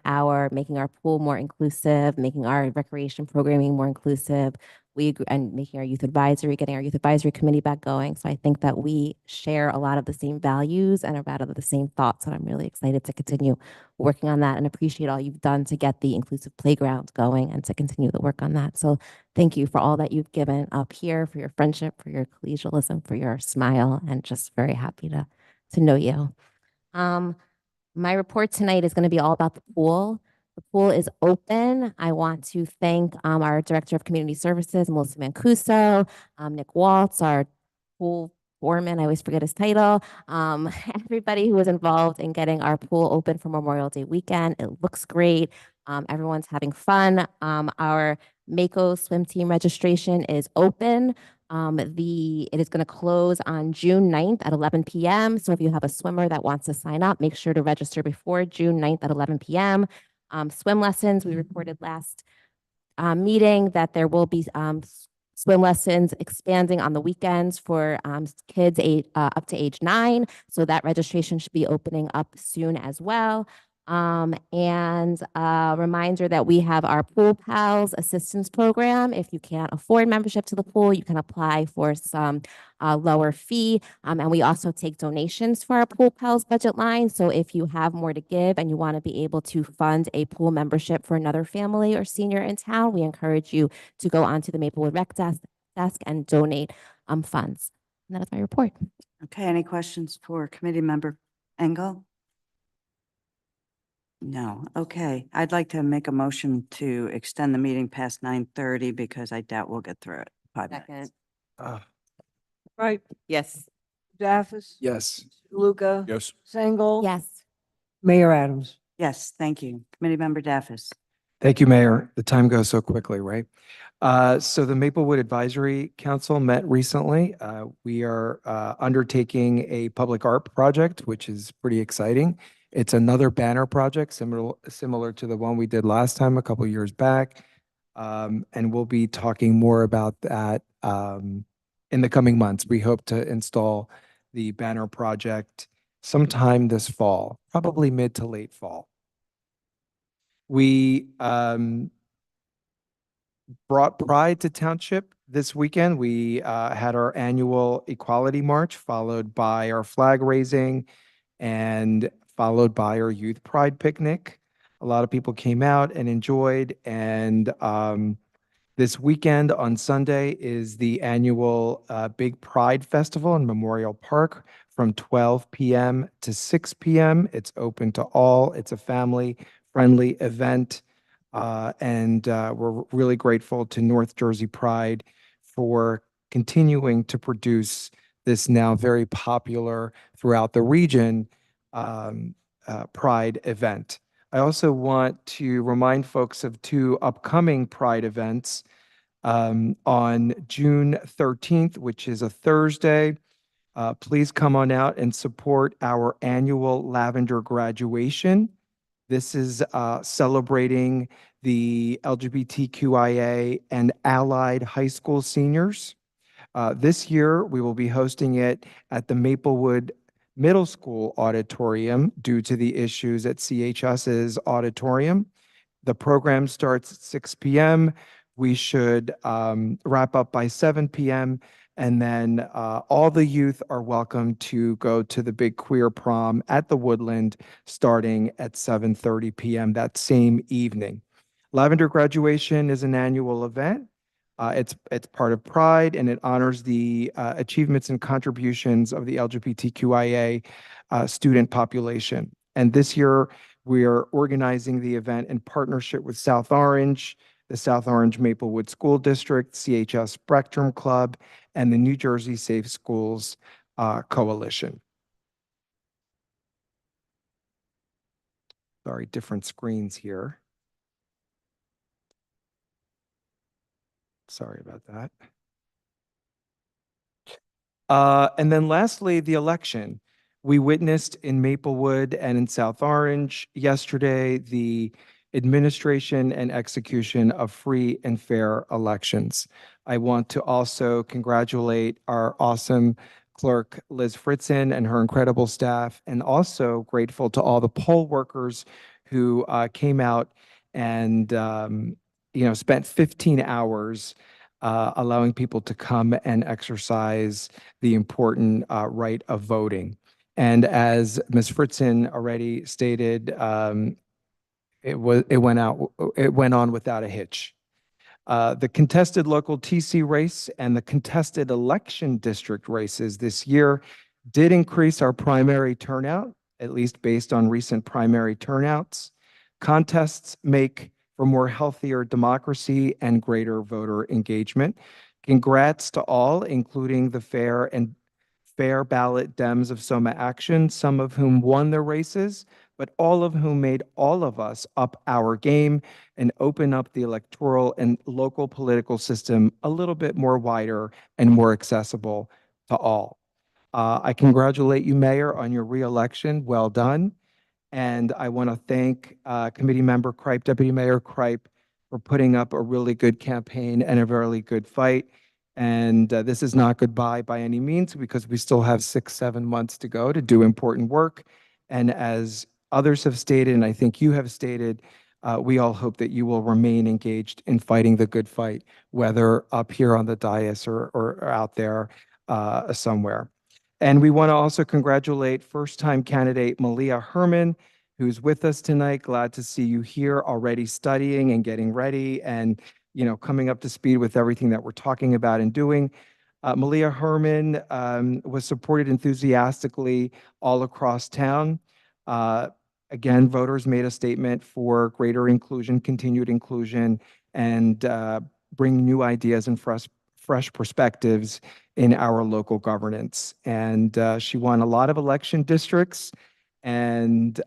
making our pool more inclusive, making our recreation programming more inclusive. And making getting our youth advisory committee back going. So I think that we share a lot of the same values and a lot of the same thoughts. And I'm really excited to continue working on that and appreciate all you've done to get the inclusive playground going and to continue the work on that. So thank you for all that you've given up here, for your friendship, for your collegialism, for your smile, and just very happy to know you. My report tonight is going to be all about the pool. The pool is open. I want to thank our Director of Community Services, Melissa Mancuso, Nick Waltz, our pool foreman, I always forget his title, everybody who was involved in getting our pool open for Memorial Day weekend. It looks great. Everyone's having fun. Our Mako swim team registration is open. It is going to close on June 9th at 11 p.m. So if you have a swimmer that wants to sign up, make sure to register before June 9th at 11 p.m. Swim lessons, we reported last meeting that there will be swim lessons expanding on the weekends for kids up to age 9. So that registration should be opening up soon as well. And a reminder that we have our Pool Pals Assistance Program. If you can't afford membership to the pool, you can apply for some lower fee. And we also take donations for our Pool Pals budget line. So if you have more to give and you want to be able to fund a pool membership for another family or senior in town, we encourage you to go onto the Maplewood Rec desk and donate funds. And that is my report. Okay, any questions for Committee Member Engel? No, okay. I'd like to make a motion to extend the meeting past 9:30 because I doubt we'll get through it. 5 minutes. Second. Right, Yes. Daffis, Yes. Luca. Yes. Sengel. Yes. Mayor Adams. Yes, thank you. Committee Member Daffis. Thank you, Mayor. The time goes so quickly, right? So the Maplewood Advisory Council met recently. We are undertaking a public art project, which is pretty exciting. It's another banner project similar to the one we did last time a couple years back. And we'll be talking more about that in the coming months. We hope to install the banner project sometime this fall, probably mid to late fall. We brought pride to Township this weekend. We had our annual Equality March, followed by our flag raising and followed by our Youth Pride Picnic. A lot of people came out and enjoyed, and this weekend on Sunday is the annual Big Pride Festival in Memorial Park from 12 p.m. to 6 p.m. It's open to all. It's a family-friendly event. And we're really grateful to North Jersey Pride for continuing to produce this now very popular throughout the region Pride event. I also want to remind folks of two upcoming Pride events. On June 13th, which is a Thursday, please come on out and support our annual Lavender graduation. This is celebrating the LGBTQIA and allied high school seniors. This year, we will be hosting it at the Maplewood Middle School auditorium due to the issues at CHS's auditorium. The program starts at 6 p.m. We should wrap up by 7 p.m. And then all the youth are welcome to go to the big queer prom at the Woodland starting at 7:30 p.m. that same evening. Lavender graduation is an annual event. It's part of Pride, and it honors the achievements and contributions of the LGBTQIA student population. And this year, we are organizing the event in partnership with South Orange, the South Orange Maplewood School District, CHS Spectrum Club, and the New Jersey Safe Schools Coalition. Sorry, different screens here. Sorry about that. And then lastly, the election. We witnessed in Maplewood and in South Orange yesterday the administration and execution of free and fair elections. I want to also congratulate our awesome clerk, Liz Fritzen, and her incredible staff, and also grateful to all the poll workers who came out and spent 15 hours allowing people to come and exercise the important right of voting. And as Ms. Fritzen already stated, it went on without a hitch. The contested local TC race and the contested election district races this year did increase our primary turnout, at least based on recent primary turnouts. Contests make for more healthier democracy and greater voter engagement. Congrats to all, including the fair ballot Dems of Soma Action, some of whom won their races, but all of whom made all of us up our game and open up the electoral and local political system a little bit more wider and more accessible to all. I congratulate you, Mayor, on your reelection. Well done. And I want to thank Committee Member Kripe, Deputy Mayor Kripe, for putting up a really good campaign and a really good fight. And this is not goodbye by any means, because we still have 6-7 months to go to do important work. And as others have stated, and I think you have stated, we all hope that you will remain engaged in fighting the good fight, whether up here on the dais or out there somewhere. And we want to also congratulate first-time candidate Malia Herman, who's with us tonight. Glad to see you here already studying and getting ready and coming up to speed with everything that we're talking about and doing. Malia Herman was supported enthusiastically all across town. Again, voters made a statement for greater inclusion, continued inclusion, and bring new ideas and fresh perspectives in our local governance. And she won a lot of election districts, and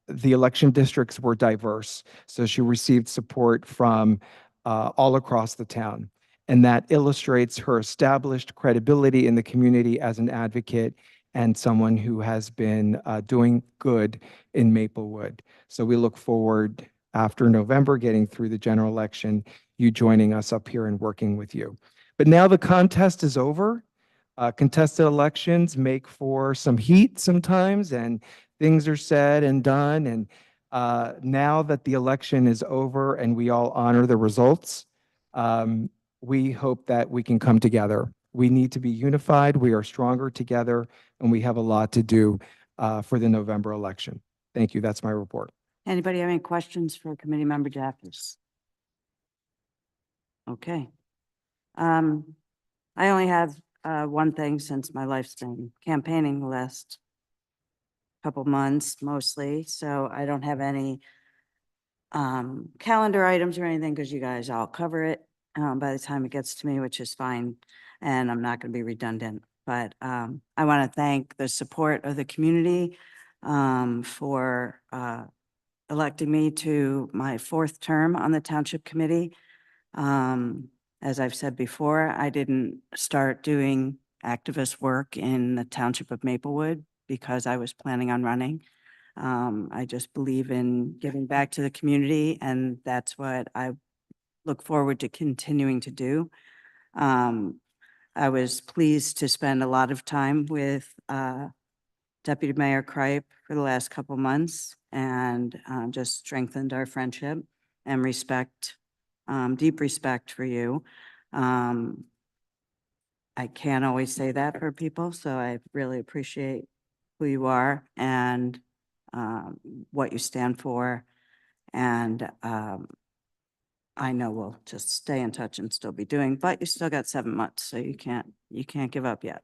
the election districts were diverse. So she received support from all across the town. And that illustrates her established credibility in the community as an advocate and someone who has been doing good in Maplewood. So we look forward, after November, getting through the general election, you joining us up here and working with you. But now the contest is over. Contested elections make for some heat sometimes, and things are said and done. And now that the election is over and we all honor the results, we hope that we can come together. We need to be unified. We are stronger together, and we have a lot to do for the November election. Thank you. That's my report. Anybody have any questions for Committee Member Jaffers? Okay. I only have one thing, since my life's been campaigning the last couple months mostly, so I don't have any calendar items or anything, because you guys all cover it by the time it gets to me, which is fine, and I'm not going to be redundant. But I want to thank the support of the community for electing me to my 4th term on the Township Committee. As I've said before, I didn't start doing activist work in the Township of Maplewood because I was planning on running. I just believe in giving back to the community, and that's what I look forward to continuing to do. I was pleased to spend a lot of time with Deputy Mayor Kripe for the last couple months, and just strengthened our friendship and respect, deep respect for you. I can't always say that for people, so I really appreciate who you are and what you stand for. And I know we'll just stay in touch and still be doing, but you still got 7 months, so you can't give up yet.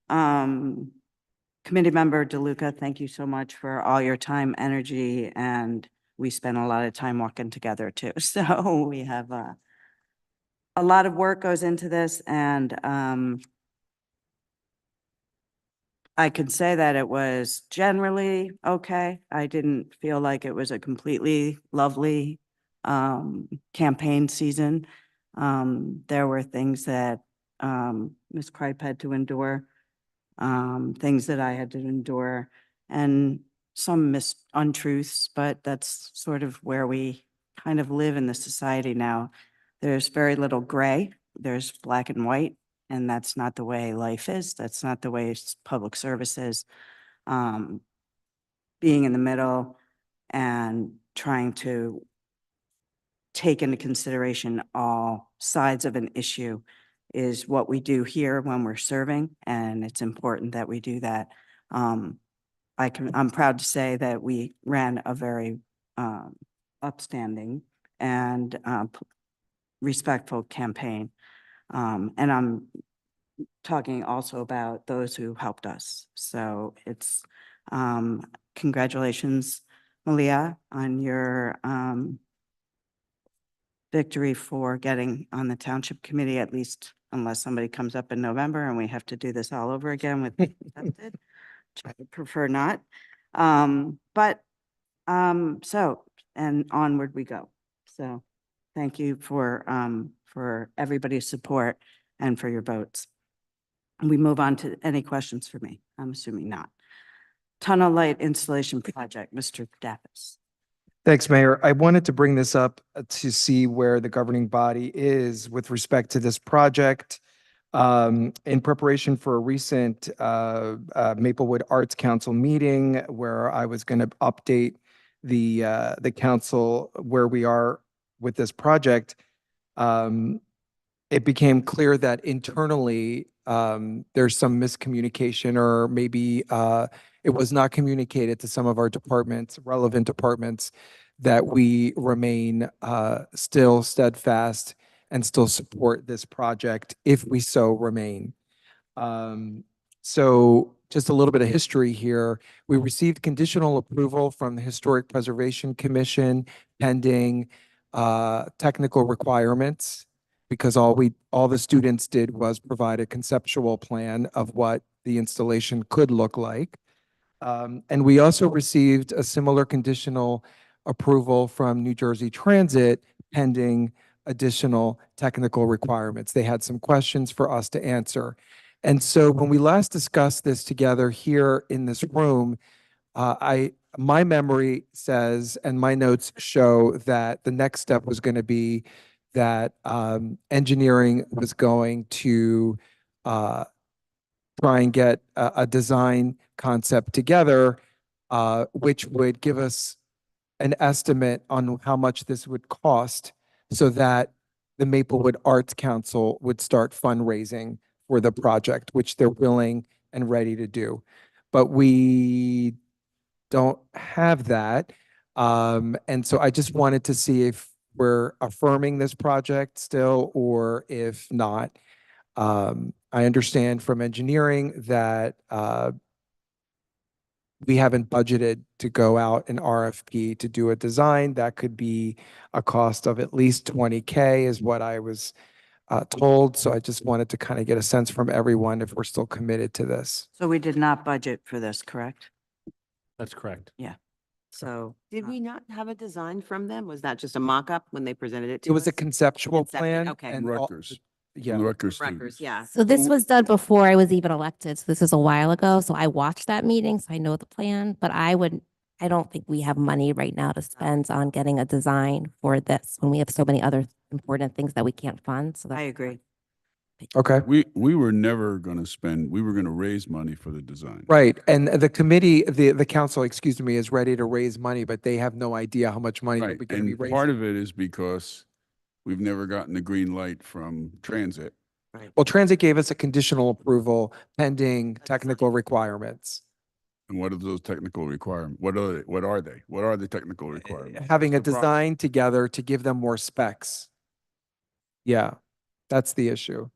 Committee Member DeLuca, thank you so much for all your time, energy, and we spent a lot of time walking together too. So we have a lot of work goes into this, and I could say that it was generally okay. I didn't feel like it was a completely lovely campaign season. There were things that Ms. Kripe had to endure, things that I had to endure, and some untruths, but that's sort of where we kind of live in the society now. There's very little gray, there's black and white, and that's not the way life is. That's not the way public service is. Being in the middle and trying to take into consideration all sides of an issue is what we do here when we're serving, and it's important that we do that. I'm proud to say that we ran a very upstanding and respectful campaign. And I'm talking also about those who helped us. So it's congratulations, Malia, on your victory for getting on the Township Committee, at least unless somebody comes up in November and we have to do this all over again with accepted, which I would prefer not. So, and onward we go. So thank you for everybody's support and for your votes. We move on to any questions for me. I'm assuming not. Tunnel light installation project, Mr. Davis. Thanks, Mayor. I wanted to bring this up to see where the governing body is with respect to this project. In preparation for a recent Maplewood Arts Council meeting where I was going to update the council where we are with this project, it became clear that internally there's some miscommunication, or maybe it was not communicated to some of our departments, relevant departments, that we remain still steadfast and still support this project if we so remain. So just a little bit of history here. We received conditional approval from the Historic Preservation Commission pending technical requirements, because all the students did was provide a conceptual plan of what the installation could look like. And we also received a similar conditional approval from New Jersey Transit pending additional technical requirements. They had some questions for us to answer. And so when we last discussed this together here in this room, my memory says, and my notes show, that the next step was going to be that engineering was going to try and get a design concept together, which would give us an estimate on how much this would cost so that the Maplewood Arts Council would start fundraising for the project, which they're willing and ready to do. But we don't have that. And so I just wanted to see if we're affirming this project still, or if not. I understand from engineering that we haven't budgeted to go out an RFP to do a design. That could be a cost of at least 20K is what I was told. So I just wanted to kind of get a sense from everyone if we're still committed to this. So we did not budget for this, correct? That's correct. Yeah. So Did we not have a design from them? Was that just a mock-up when they presented it to It was a us? conceptual plan. Okay. and Rutgers. Yeah. From the Rutgers Rutgers, students. yeah. So this was done before I was even elected. So this was a while ago. So I watched that meeting, so I know the plan, but I don't think we have money right now to spend on getting a design for this when we have so many other important things that we can't fund. So I that's agree. Okay. We were never going to spend, we were going to raise money for the design. Right. And the committee, the council, excuse me, is ready to raise money, but they have no idea how much money Right. we're going to be And raising. part of it is because we've never gotten the green light from transit. Well, Transit gave us a conditional approval pending technical requirements. And what are those technical requirements? What are they? What are they? What are the technical requirements? Having a What's the problem? design together to give them more specs. Yeah, that's the issue.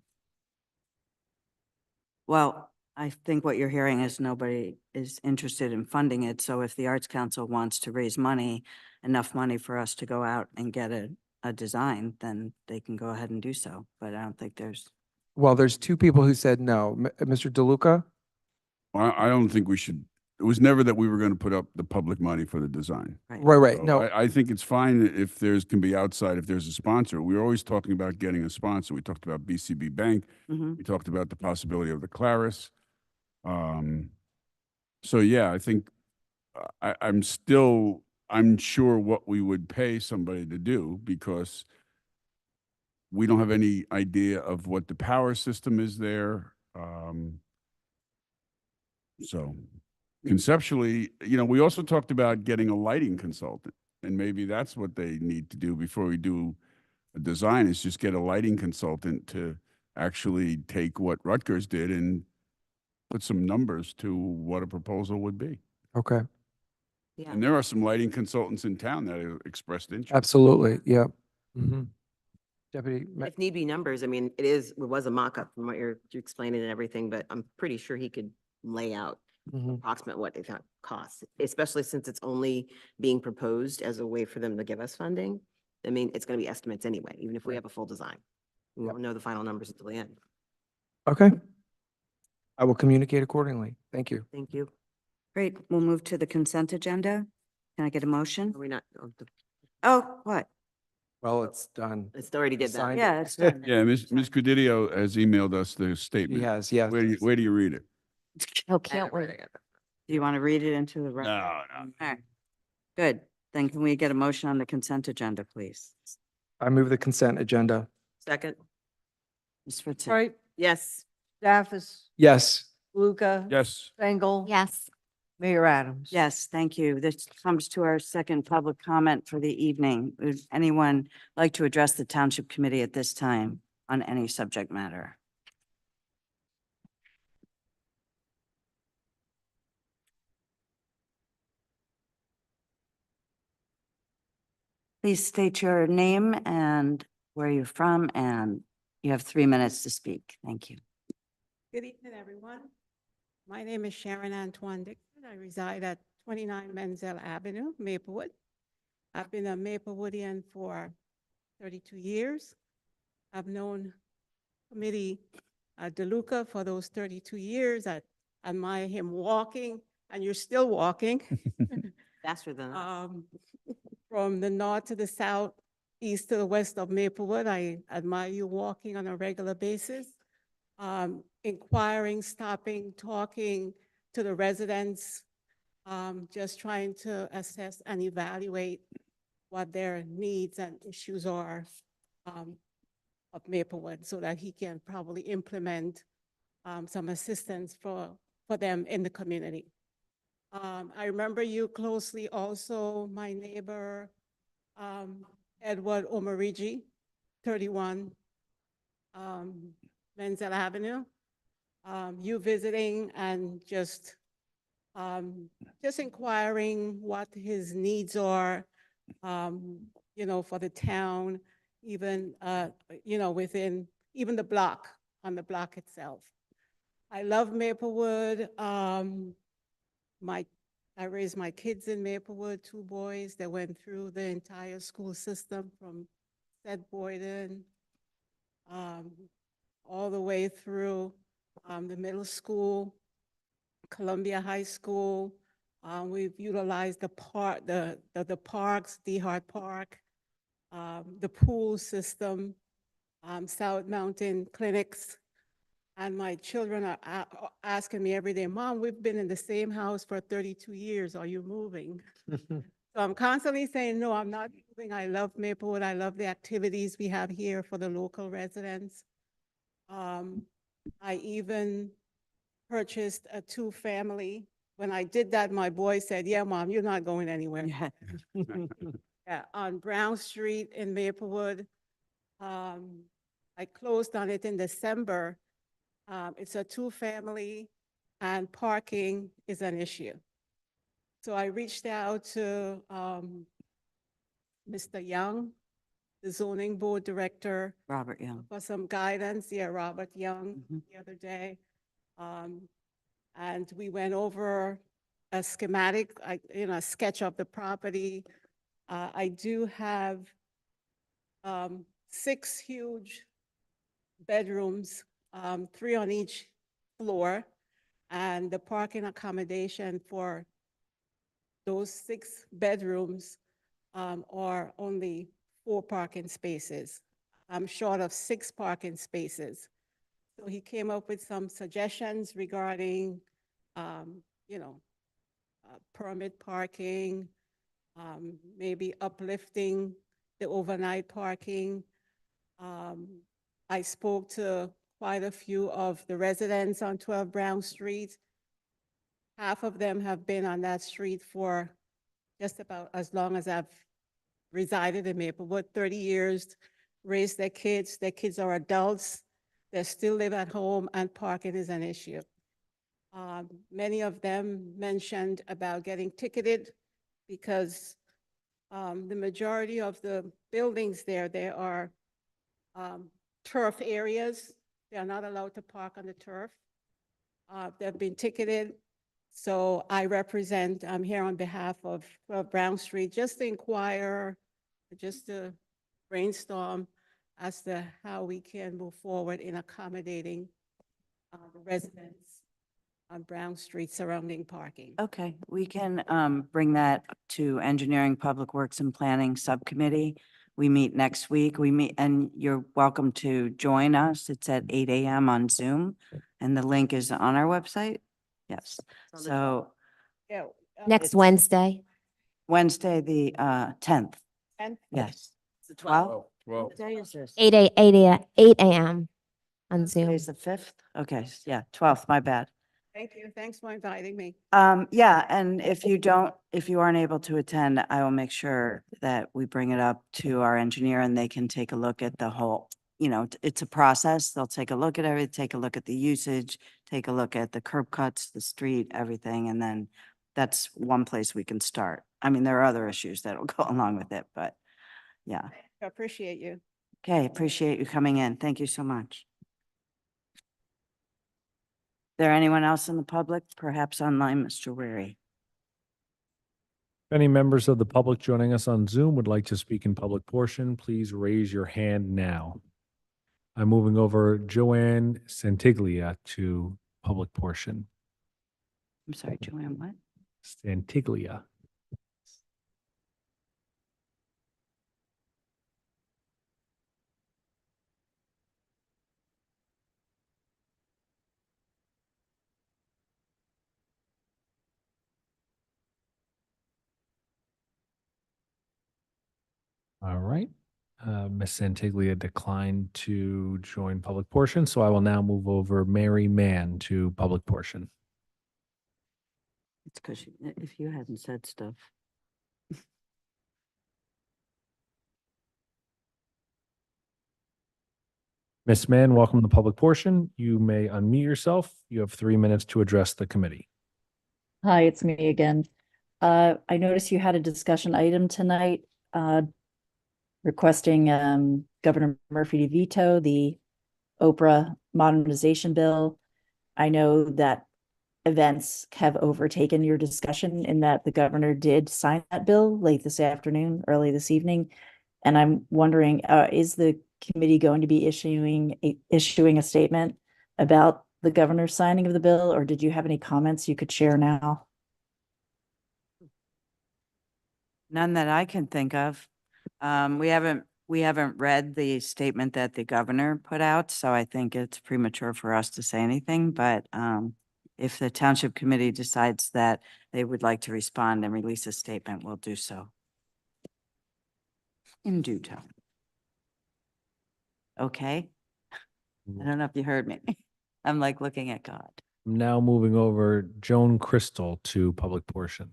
Well, I think what you're hearing is nobody is interested in funding it. So if the Arts Council wants to raise money, enough money for us to go out and get a design, then they can go ahead and do so. But I don't think there's, Well, there's two people who said no. Mr. DeLuca? I don't think we should, it was never that we were going to put up the public money for the design. Right. So No, I think it's fine if can be outside, if there's a sponsor. We were always talking about getting a sponsor. We talked about BCB Bank. Mhm. We talked about the possibility of the Claris. So yeah, I think I'm still unsure what we would pay somebody to do because we don't have any idea of what the power system is there. So conceptually, we also talked about getting a lighting consultant, and maybe that's what they need to do before we do a design, is just get a lighting consultant to actually take what Rutgers did and put some numbers to what a proposal would be. okay. Yeah. And there are some lighting consultants in town that have expressed interest. Absolutely. Yeah. Mhm. Deputy, If need be numbers, I mean, it was a mock-up from what you're explaining and everything, but I'm pretty sure he could lay out Mhm. approximate what it costs, especially since it's only being proposed as a way for them to give us funding. I mean, it's going to be estimates anyway, even if we have a full design. We won't know the final numbers until the end. okay. I will communicate accordingly. Thank you. Thank you. great. We'll move to the consent agenda. Can I get a motion? Are we not, Oh, what? Well, it's done. it's already did that. Signed Yeah, it's done. Yeah, Ms. Cudidio has emailed us the statement. He has, yes. Where do you read it? Oh, can't wait. Do you want to read it into the record? No. All right. Good. Then can we get a motion on the consent agenda, please? I move the consent agenda. Second, Ms. Fritz. All right, yes. Staffis, Yes. Luca. Yes. Engel. Yes. Mayor Adams. Yes, thank you. This comes to our second public comment for the evening. Would anyone like to address the Township Committee at this time on any subject matter? Please state your name and where you're from, and you have 3 minutes to speak. Thank you. Good evening, everyone. My name is Sharon Antoine Dixon. I reside at 29 Menzel Avenue, Maplewood. I've been a Maplewoodian for 32 years. I've known Committee DeLuca for those 32 years. I admire him walking, and you're still walking. Faster than that. From the north to the south, east to the west of Maplewood, I admire you walking on a regular basis, inquiring, stopping, talking to the residents, just trying to assess and evaluate what their needs and issues are of Maplewood so that he can probably implement some assistance for them in the community. I remember you closely also, my neighbor, Edward Omarigi, 31 Menzel Avenue. You visiting and just inquiring what his needs are, you know, for the town, even, you know, within even the block, on the block itself. I love Maplewood. I raised my kids in Maplewood, 2 boys that went through the entire school system from Seth Boyden all the way through the middle school, Columbia High School. We've utilized the park, the parks, DeHart Park, the pool system, South Mountain clinics. And my children are asking me every day, Mom, we've been in the same house for 32 years. Are you moving? So I'm constantly saying, no, I'm not moving. I love Maplewood. I love the activities we have here for the local residents. I even purchased a 2-family. When I did that, my boy said, yeah, Mom, you're not going anywhere. Yeah, on Brown Street in Maplewood. I closed on it in December. It's a 2-family and parking is an issue. So I reached out to Mr. Young, the zoning board director. Robert Young. For some guidance, yeah, Robert Young, the other day. And we went over a schematic, you know, a sketch of the property. I do have 6 huge bedrooms, 3 on each floor, and the parking accommodation for those 6 bedrooms are only 4 parking spaces. I'm short of 6 parking spaces. So he came up with some suggestions regarding, you know, permit parking, maybe uplifting the overnight parking. I spoke to quite a few of the residents on 12 Brown Street. Half of them have been on that street for just about as long as I've resided in Maplewood, 30 years, raised their kids. Their kids are adults. They still live at home, and parking is an issue. Many of them mentioned about getting ticketed because the majority of the buildings there are turf areas. They are not allowed to park on the turf. They've been ticketed. So I'm here on behalf of 12 Brown Street, just to inquire, just to brainstorm as to how we can move forward in accommodating the residents on Brown Street surrounding parking. Okay, we can bring that to Engineering, Public Works and Planning Subcommittee. We meet next week. We meet, and you're welcome to join us. It's at 8 a.m. on Zoom, and the link is on our website. Yes, so Yeah. Next Wednesday. Wednesday, the 10th. And Yes. the 12th? 12. What day is this? 8 a.m. on Zoom. Today's the 5th? Okay, yeah, 12th, my bad. Thank you. Thanks for inviting me. Yeah, and if you aren't able to attend, I will make sure that we bring it up to our engineer and they can take a look at the whole, you know, it's a process. They'll take a look at everything, take a look at the usage, take a look at the curb cuts, the street, everything, and then that's one place we can start. I mean, there are other issues that'll go along with it, but yeah. I appreciate you. Okay, appreciate you coming in. Thank you so much. There anyone else in the public, perhaps online, Mr. Weary? If any members of the public joining us on Zoom would like to speak in public portion, please raise your hand now. I'm moving over Joanne Santiglia to public portion. I'm sorry, Joanne, what? Santiglia. All right. Ms. Santiglia declined to join public portion, so I will now move over Mary Mann to public portion. It's because if you hadn't said stuff. Ms. Mann, welcome to public portion. You may unmute yourself. You have 3 minutes to address the committee. Hi, it's me again. I noticed you had a discussion item tonight, requesting Governor Murphy to veto the Oprah modernization bill. I know that events have overtaken your discussion in that the governor did sign that bill late this afternoon, early this evening. And I'm wondering, is the committee going to be issuing a statement about the governor's signing of the bill, or did you have any comments you could share now? None that I can think of. We haven't read the statement that the governor put out, so I think it's premature for us to say anything, but if the township committee decides that they would like to respond and release a statement, we'll do so in due time. Okay? I don't know if you heard me. I'm like looking at God. I'm now moving over Joan Crystal to public portion.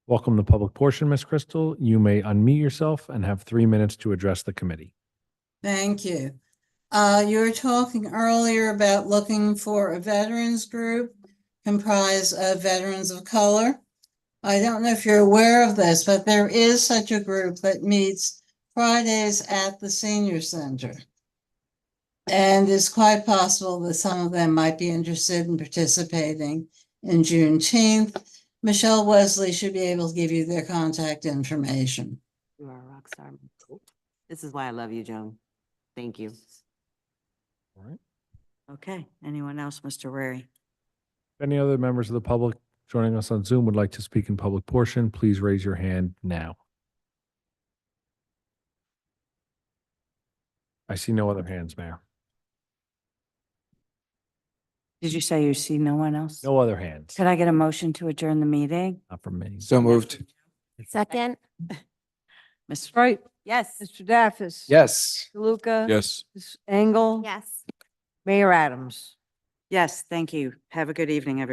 Welcome to public portion, Ms. Crystal. You may unmute yourself and have 3 minutes to address the committee. Thank you. You were talking earlier about looking for a veterans group comprised of veterans of color. I don't know if you're aware of this, but there is such a group that meets Fridays at the senior center. And it's quite possible that some of them might be interested in participating in Juneteenth. Michelle Wesley should be able to give you their contact information. You are a rock star. This is why I love you, Joan. Thank you. All right. Okay, anyone else, Mr. Rary? If any other members of the public joining us on Zoom would like to speak in public portion, please raise your hand now. I see no other hands, Mayor. Did you say you see no one else? No other hands. Could I get a motion to adjourn the meeting? Not from me. So moved. Second. Ms. Right, Yes. Mr. Daffis. Yes. DeLuca. Yes. Ms. Engel. Yes. Mayor Adams. Yes, thank you. Have a good evening, everyone.